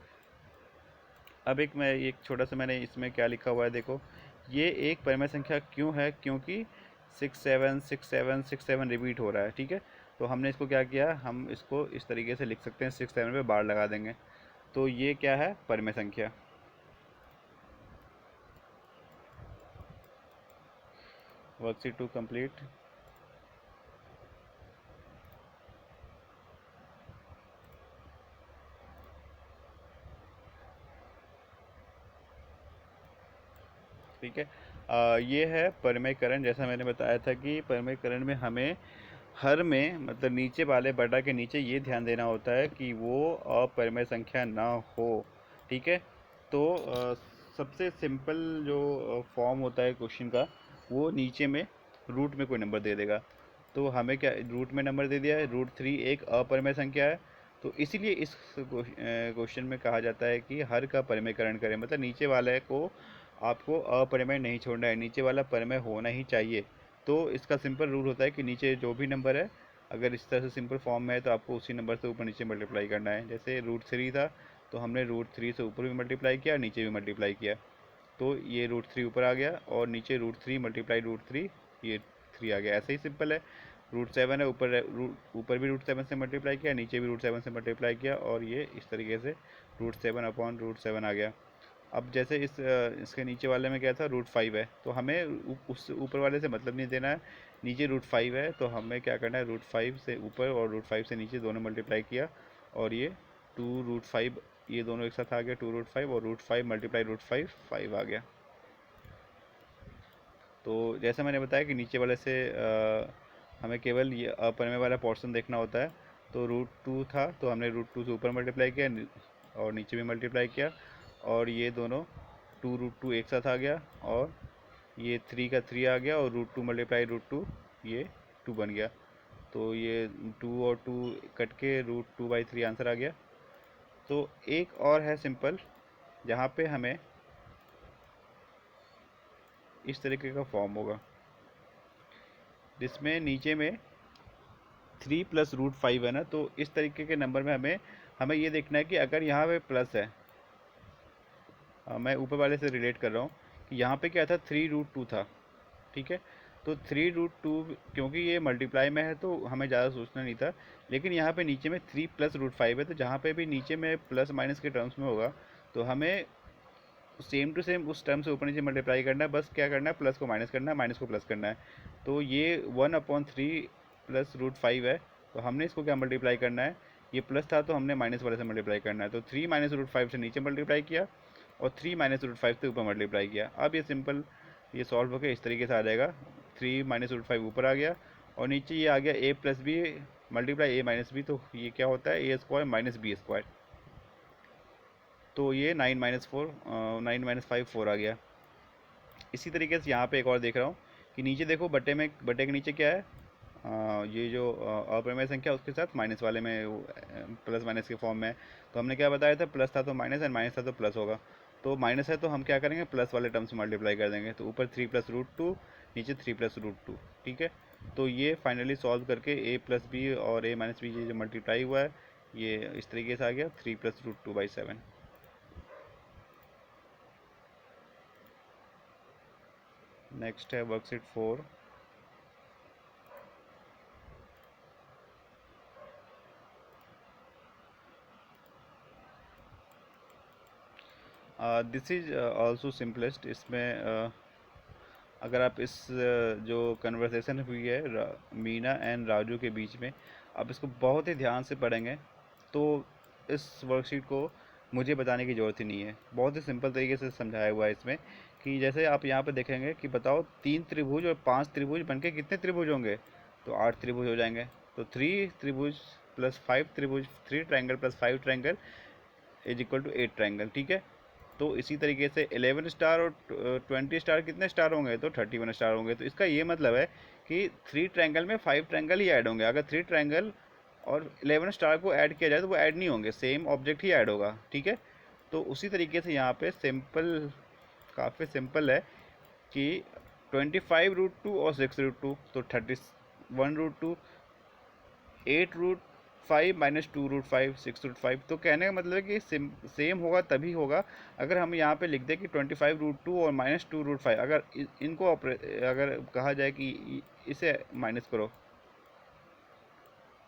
अब एक छोटा सा मैंने इसमें क्या लिखा हुआ है, देखो। ये एक परिमेय संख्या क्यों है, क्योंकि 6 7 रिपीट हो रहा है, ठीक है। तो हमने इसको क्या किया, हम इसको इस तरीके से लिख सकते हैं, 6 7 पे बार लगा देंगे। तो ये क्या है, परिमेय संख्या। Worksheet 2 complete. ठीक है। ये है परिमेयकरण। जैसा मैंने बताया था कि परिमेयकरण में हमें हर में मतलब नीचे वाले बटा के नीचे ये ध्यान देना होता है कि वो अपरिमेय संख्या ना हो, ठीक है। तो सबसे सिंपल जो फॉर्म होता है क्वेश्चन का, वो नीचे में रूट में कोई नंबर दे देगा। तो हमें क्या रूट में नंबर दे दिया है, √3 एक अपरिमेय संख्या है। तो इसीलिए इस क्वेश्चन में कहा जाता है कि हर का परिमेयकरण करें, मतलब नीचे वाले को आपको अपरिमेय नहीं छोड़ना है, नीचे वाला परिमेय होना ही चाहिए। तो इसका सिंपल रूल होता है कि नीचे जो भी नंबर है, अगर इस तरह से सिंपल फॉर्म में है तो आपको उसी नंबर से ऊपर नीचे मल्टीप्लाई करना है। जैसे √3 था तो हमने √3 से ऊपर भी मल्टीप्लाई किया, नीचे भी मल्टीप्लाई किया। तो ये √3 ऊपर आ गया और नीचे √3 मल्टीप्लाई √3 ये 3 आ गया। ऐसे ही सिंपल है। √7 है, ऊपर भी √7 से मल्टीप्लाई किया, नीचे भी √7 से मल्टीप्लाई किया, और ये इस तरीके से √7 अपॉन √7 आ गया। अब जैसे इसके नीचे वाले में क्या था, √5 है, तो हमें उस ऊपर वाले से मतलब नहीं देना है। नीचे √5 है तो हमें क्या करना है, √5 से ऊपर और √5 से नीचे दोनों मल्टीप्लाई किया, और ये 2 √5 ये दोनों एक साथ आ गया, 2 √5 और √5 मल्टीप्लाई √5 5 आ गया। तो जैसा मैंने बताया कि नीचे वाले से हमें केवल ये अपरिमेय वाला पोर्शन देखना होता है। तो √2 था तो हमने √2 से ऊपर मल्टीप्लाई किया और नीचे भी मल्टीप्लाई किया, और ये दोनों 2 √2 एक साथ आ गया, और ये 3 का 3 आ गया, और √2 मल्टीप्लाई √2 ये 2 बन गया। तो ये 2 और 2 कट के √2/3 आंसर आ गया। तो एक और है सिंपल, जहाँ पे हमें इस तरीके का फॉर्म होगा जिसमें नीचे में 3 + √5 है ना। तो इस तरीके के नंबर में हमें हमें ये देखना है कि अगर यहाँ पे प्लस है, मैं ऊपर वाले से रिलेट कर रहा हूँ कि यहाँ पे क्या था, 3 √2 था, ठीक है। तो 3√2, क्योंकि ये मल्टीप्लाई में है तो हमें ज़्यादा सोचना नहीं था, लेकिन यहाँ पे नीचे में 3+√5 है, तो जहाँ पे भी नीचे में प्लस माइनस के टर्म्स में होगा तो हमें सेम टू सेम उस टर्म से ऊपर नीचे मल्टीप्लाई करना है। बस क्या करना है, प्लस को माइनस करना है, माइनस को प्लस करना है। तो ये 1/3+√5 है, तो हमने इसको क्या मल्टीप्लाई करना है, ये प्लस था तो हमने माइनस वाले से मल्टीप्लाई करना है। तो 3 - √5 से नीचे मल्टीप्लाई किया और 3 - √5 से ऊपर मल्टीप्लाई किया। अब ये सिंपल ये सॉल्व होकर इस तरीके से आ जाएगा। 3 - √5 ऊपर आ गया और नीचे ये आ गया a+b मल्टीप्लाई a-b, तो ये क्या होता है, a² - b²। तो ये 9 - 5 4 आ गया। इसी तरीके से यहाँ पे एक और देख रहा हूँ कि नीचे देखो बटे के नीचे क्या है, ये जो अपरिमेय संख्या उसके साथ माइनस वाले में प्लस माइनस के फॉर्म में है। तो हमने क्या बताया था, प्लस था तो माइनस, एंड माइनस था तो प्लस होगा। तो माइनस है तो हम क्या करेंगे, प्लस वाले टर्म से मल्टीप्लाई कर देंगे। तो ऊपर 3+√2, नीचे 3+√2। ठीक है, तो ये फाइनली सॉल्व करके a+b और a-b जो मल्टीप्लाई हुआ है ये इस तरीके से आ गया 3+√2/7। नेक्स्ट है worksheet 4। This is also simplest. इसमें अगर आप इस जो कन्वर्सेशन हुई है मीना एंड राजू के बीच में, आप इसको बहुत ही ध्यान से पढ़ेंगे तो इस वर्कशीट को मुझे बताने की ज़रूरत ही नहीं है। बहुत ही सिंपल तरीके से समझाया हुआ है इसमें कि जैसे आप यहाँ पे देखेंगे कि बताओ 3 त्रिभुज और 5 त्रिभुज बनके कितने त्रिभुज होंगे, तो 8 त्रिभुज हो जाएंगे। तो 3 त्रिभुज प्लस 5 त्रिभुज, 3 triangle plus 5 triangle is equal to 8 triangle. ठीक है, तो इसी तरीके से 11 स्टार और 20 स्टार कितने स्टार होंगे, तो 31 स्टार होंगे। तो इसका ये मतलब है कि 3 ट्रायंगल में 5 ट्रायंगल ही ऐड होंगे। अगर 3 ट्रायंगल और 11 स्टार को ऐड किया जाए तो वो ऐड नहीं होंगे, सेम ऑब्जेक्ट ही ऐड होगा। ठीक है, तो उसी तरीके से यहाँ पे सिंपल, काफ़ी सिंपल है कि 25√2 और 6√2, तो 31√2, 8√5 - 2√5, 6√5। तो कहने का मतलब है कि सेम होगा तभी होगा अगर हम यहाँ पे लिख दें कि 25√2 और -2√5। अगर इनको अगर कहा जाए कि इसे माइनस करो,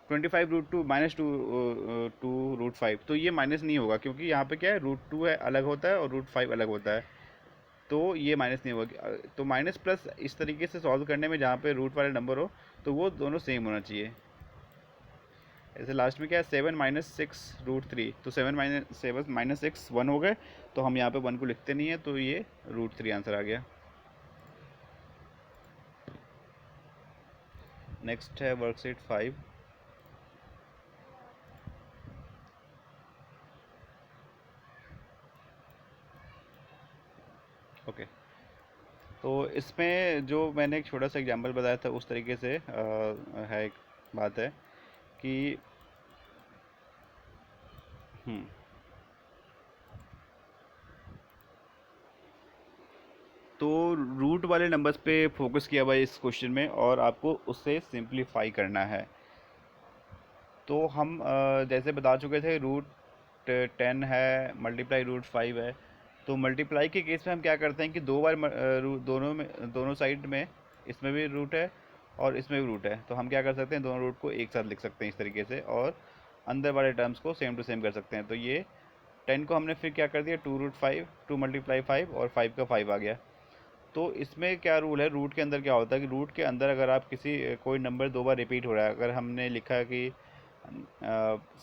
25√2 -2√5, तो ये माइनस नहीं होगा क्योंकि यहाँ पे क्या है, √2 है अलग होता है और √5 अलग होता है, तो ये माइनस नहीं होगा। तो माइनस प्लस इस तरीके से सॉल्व करने में जहाँ पे रूट वाले नंबर हो तो वो दोनों सेम होना चाहिए। ऐसे लास्ट में क्या है, 7 - 6√3, तो 7 - 6 1 हो गए, तो हम यहाँ पे 1 को लिखते नहीं है, तो ये √3 आंसर आ गया। नेक्स्ट है वर्कशीट 5। ओके, तो इसमें जो मैंने एक छोटा सा एग्जांपल बताया था उस तरीके से है, एक बात है कि हम्म तो रूट वाले नंबर्स पे फोकस किया हुआ है इस क्वेश्चन में और आपको उससे सिंप्लीफाई करना है। तो हम जैसे बता चुके थे, √10 है मल्टीप्लाई √5 है। तो मल्टीप्लाई के केस में हम क्या करते हैं कि दो बार दोनों साइड में, इसमें भी रूट है और इसमें भी रूट है, तो हम क्या कर सकते हैं, दोनों रूट को एक साथ लिख सकते हैं इस तरीके से, और अंदर वाले टर्म्स को सेम टू सेम कर सकते हैं। तो ये 10 को हमने फिर क्या कर दिया, 2√5, 2 × 5 और 5 का 5 आ गया। तो इसमें क्या रूल है, रूट के अंदर क्या होता है कि रूट के अंदर अगर आप किसी कोई नंबर दो बार रिपीट हो रहा है, अगर हमने लिखा कि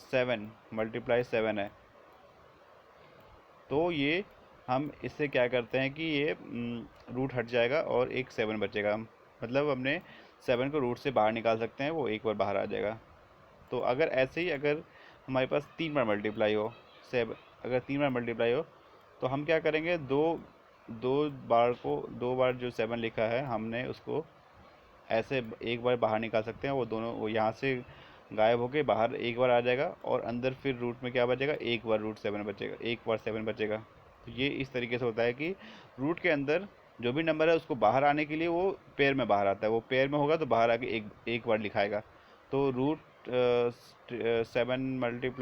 7 × 7 है, तो ये हम इससे क्या करते हैं कि ये रूट हट जाएगा और एक 7 बचेगा। मतलब हमने 7 को रूट से बाहर निकाल सकते हैं, वो एक बार बाहर आ जाएगा। तो अगर ऐसे ही अगर हमारे पास 3 बार मल्टीप्लाई हो, 7, अगर 3 बार मल्टीप्लाई हो तो हम क्या करेंगे, दो दो बार जो 7 लिखा है हमने उसको ऐसे एक बार बाहर निकाल सकते हैं, वो दोनों वो यहाँ से गायब होके बाहर एक बार आ जाएगा और अंदर फिर रूट में क्या बचेगा, एक बार √7 बचेगा, एक बार 7 बचेगा। तो ये इस तरीके से होता है कि रूट के अंदर जो भी नंबर है उसको बाहर आने के लिए वो पेयर में बाहर आता है, वो पेयर में होगा तो बाहर आके एक बार लिखाएगा। तो √7 ×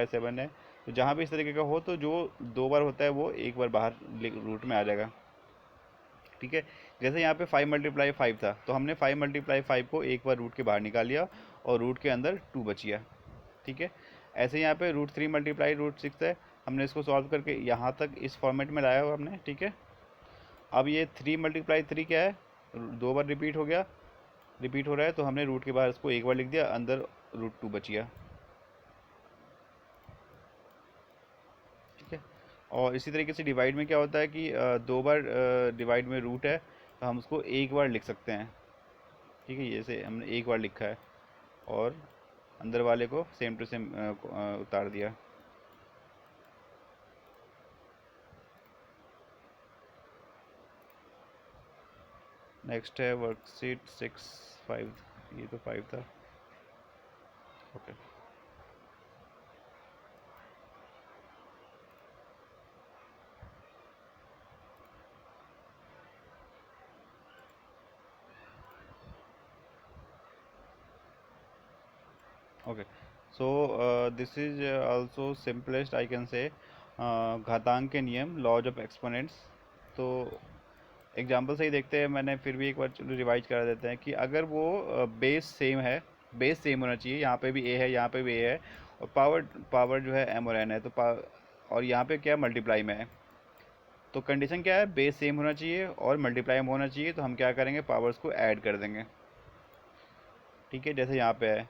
7 है, तो जहाँ भी इस तरीके का हो तो जो दो बार होता है वो एक बार बाहर रूट में आ जाएगा। ठीक है। जैसे यहाँ पे 5 × 5 था, तो हमने 5 × 5 को एक बार रूट के बाहर निकाल लिया और रूट के अंदर 2 बच गया, ठीक है। ऐसे यहाँ पे √3 × √6 है, हमने इसको सॉल्व करके यहाँ तक इस फॉर्मेट में लाया हुआ हमने, ठीक है। अब ये 3 × 3 क्या है, 2 बार रिपीट हो रहा है, तो हमने रूट के बाहर इसको एक बार लिख दिया, अंदर √2 बच गया, ठीक है। और इसी तरीके से डिवाइड में क्या होता है कि 2 बार डिवाइड में रूट है, तो हम उसको एक बार लिख सकते हैं, ठीक है। जैसे हमने एक बार लिखा है और अंदर वाले को सेम टू सेम उतार दिया। नेक्स्ट है वर्कशीट 6 5, ये तो 5 था, okay. Okay, so this is also simplest I can say घातांक के नियम, लॉज ऑफ एक्सपोनेंट्स। तो एग्जांपल से ही देखते हैं, मैंने फिर भी एक बार रिवाइज करा देते हैं कि अगर वो बेस सेम है, बेस सेम होना चाहिए, यहाँ पे भी ए है, यहाँ पे भी ए है, और पावर पावर जो है m और n है, तो और यहाँ पे क्या मल्टीप्लाई में है, तो कंडीशन क्या है, बेस सेम होना चाहिए और मल्टीप्लाई में होना चाहिए, तो हम क्या करेंगे, पावर्स को ऐड कर देंगे, ठीक है। जैसे यहाँ पे है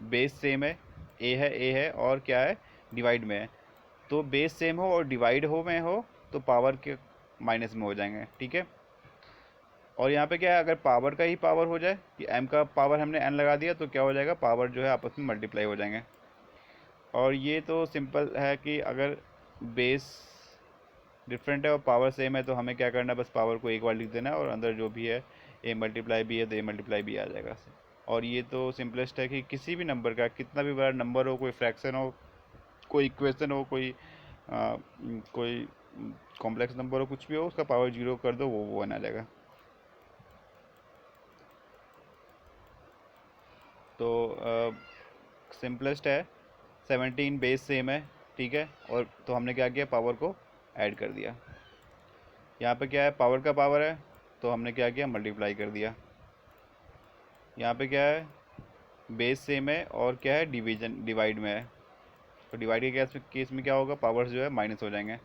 बेस सेम है, ए है और क्या है, डिवाइड में है, तो बेस सेम हो और डिवाइड हो में हो तो पावर के माइनस में हो जाएंगे, ठीक है। और यहाँ पे क्या है, अगर पावर का ही पावर हो जाए कि m का पावर हमने n लगा दिया, तो क्या हो जाएगा, पावर जो है आपस में मल्टीप्लाई हो जाएंगे। और ये तो सिंपल है कि अगर बेस डिफरेंट है और पावर सेम है, तो हमें क्या करना है, बस पावर को एक बार लिख देना है और अंदर जो भी है ए मल्टीप्लाई भी है तो ए मल्टीप्लाई भी आ जाएगा। और ये तो सिंपलेस्ट है कि किसी भी नंबर का, कितना भी बड़ा नंबर हो, कोई फ्रैक्शन हो, कोई इक्वेशन हो, कोई कॉम्प्लेक्स नंबर हो, कुछ भी हो, उसका पावर 0 कर दो, वो बना जाएगा। तो सिंपलेस्ट है, 17 बेस सेम है, ठीक है। और तो हमने क्या किया, पावर को ऐड कर दिया। यहाँ पे क्या है, पावर का पावर है, तो हमने क्या किया, मल्टीप्लाई कर दिया। यहाँ पे क्या है, बेस सेम है और क्या है, डिवाइड में है, तो डिवाइड के केस में क्या होगा, पावर्स जो है माइनस हो जाएंगे,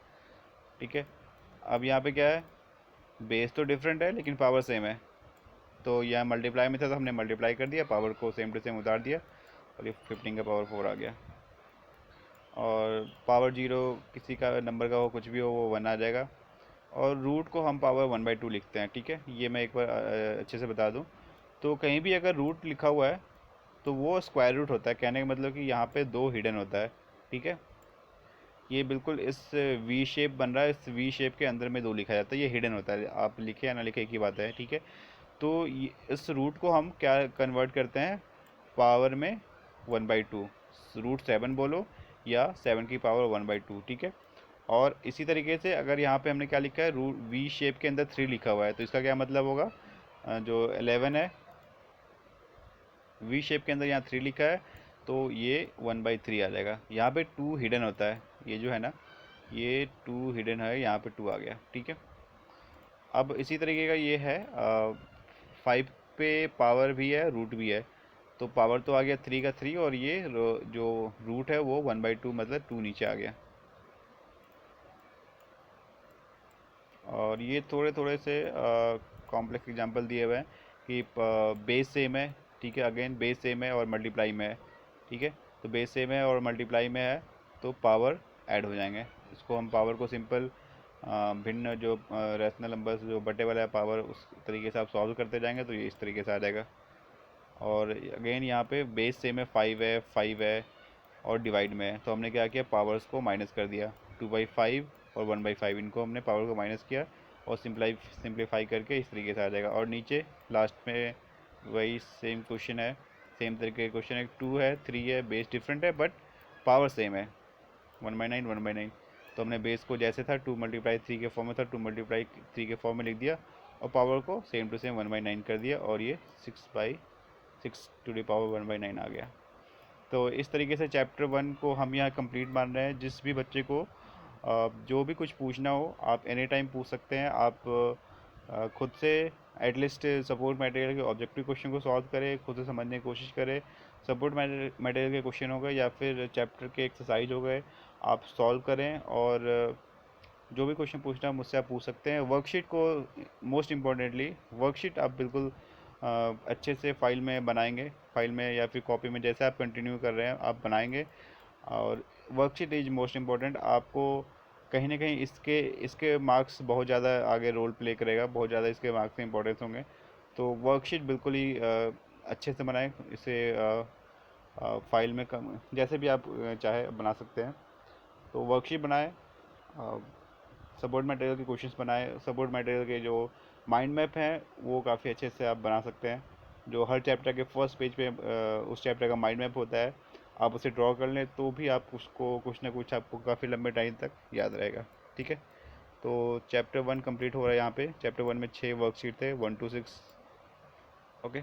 ठीक है। अब यहाँ पे क्या है, बेस तो डिफरेंट है लेकिन पावर सेम है, तो यहाँ मल्टीप्लाई में था तो हमने मल्टीप्लाई कर दिया, पावर को सेम टू सेम उतार दिया, और ये 15 का पावर 4 आ गया। और पावर 0 किसी का नंबर का हो, कुछ भी हो, वो 1 आ जाएगा। और रूट को हम पावर 1/2 लिखते हैं, ठीक है। ये मैं एक बार अच्छे से बता दूं, तो कहीं भी अगर रूट लिखा हुआ है तो वो स्क्वायर रूट होता है, कहने का मतलब कि यहाँ पे 2 हिडन होता है, ठीक है। ये बिल्कुल इस वी शेप बन रहा है, इस वी शेप के अंदर में 2 लिखा जाता है, ये हिडन होता है, आप लिखे या ना लिखे एक ही बात है, ठीक है। तो इस रूट को हम क्या कन्वर्ट करते हैं, पावर में 1/2, √7 बोलो या 7 की पावर 1/2, ठीक है। और इसी तरीके से अगर यहाँ पे हमने क्या लिखा है, रूट वी शेप के अंदर 3 लिखा हुआ है, तो इसका क्या मतलब होगा, जो 11 है, वी शेप के अंदर यहाँ 3 लिखा है, तो ये 1/3 आ जाएगा। यहाँ पे 2 हिडन होता है, ये जो है ना, ये 2 हिडन है, यहाँ पे 2 आ गया, ठीक है। अब इसी तरीके का ये है, 5 पे पावर भी है, रूट भी है, तो पावर तो आ गया 3 का 3, और ये जो रूट है वो 1/2, मतलब 2 नीचे आ गया। और ये थोड़े थोड़े से कॉम्प्लेक्स एग्जांपल दिए हुए हैं कि बेस सेम है, ठीक है, अगेन बेस सेम है और मल्टीप्लाई में है, ठीक है। तो बेस सेम है और मल्टीप्लाई में है, तो पावर ऐड हो जाएंगे। इसको हम पावर को सिंपल भिन्न जो रैशनल नंबर्स जो बटे वाला है पावर, उस तरीके से आप सॉल्व करते जाएंगे तो ये इस तरीके से आ जाएगा। और अगेन यहाँ पे बेस सेम है, 5 है और डिवाइड में है, तो हमने क्या किया, पावर्स को माइनस कर दिया, 2/5 और 1/5, इनको हमने पावर को माइनस किया और सिंप्लीफाई करके इस तरीके से आ जाएगा। और नीचे लास्ट में वही सेम क्वेश्चन है, सेम तरीके का क्वेश्चन है, 2 है, 3 है, बेस डिफरेंट है बट पावर सेम है, 1/9 1/9, तो हमने बेस को जैसे था 2 × 3 के फॉर्म में था, 2 × 3 के फॉर्म में लिख दिया और पावर को सेम टू सेम 1/9 कर दिया, और ये 6/6 आ गया। तो इस तरीके से चैप्टर 1 को हम यहाँ कंप्लीट मान रहे हैं। जिस भी बच्चे को जो भी कुछ पूछना हो, आप एनी टाइम पूछ सकते हैं। आप खुद से एटलीस्ट सपोर्ट मटेरियल के ऑब्जेक्टिव क्वेश्चन को सॉल्व करें, खुद से समझने की कोशिश करें। सपोर्ट मटेरियल के क्वेश्चन हो गए या फिर चैप्टर के एक्सरसाइज हो गए, आप सॉल्व करें। और जो भी क्वेश्चन पूछना है मुझसे आप पूछ सकते हैं। वर्कशीट को, मोस्ट इम्पॉर्टेंटली वर्कशीट आप बिल्कुल अच्छे से फाइल में बनाएंगे, फाइल में या फिर कॉपी में, जैसे आप कंटिन्यू कर रहे हैं आप बनाएंगे। और वर्कशीट इज मोस्ट इम्पॉर्टेंट। आपको कहीं ना कहीं इसके इसके मार्क्स बहुत ज़्यादा आगे रोल प्ले करेगा, बहुत ज़्यादा इसके मार्क्स के इंपॉर्टेंस होंगे। तो वर्कशीट बिल्कुल ही अच्छे से बनाएं इसे। फाइल में कम जैसे भी आप चाहे बना सकते हैं। तो वर्कशीट बनाएं, सपोर्ट मटेरियल के क्वेश्चंस बनाए, सपोर्ट मटेरियल के जो माइंड मैप हैं वो काफ़ी अच्छे से आप बना सकते हैं। जो हर चैप्टर के फर्स्ट पेज पे उस चैप्टर का माइंड मैप होता है, आप उसे ड्रॉ कर लें तो भी आप उसको कुछ ना कुछ आपको काफ़ी लंबे टाइम तक याद रहेगा। ठीक है, तो चैप्टर 1 कंप्लीट हो रहा है। यहाँ पे चैप्टर 1 में 6 वर्कशीट थे, 1 to 6। ओके।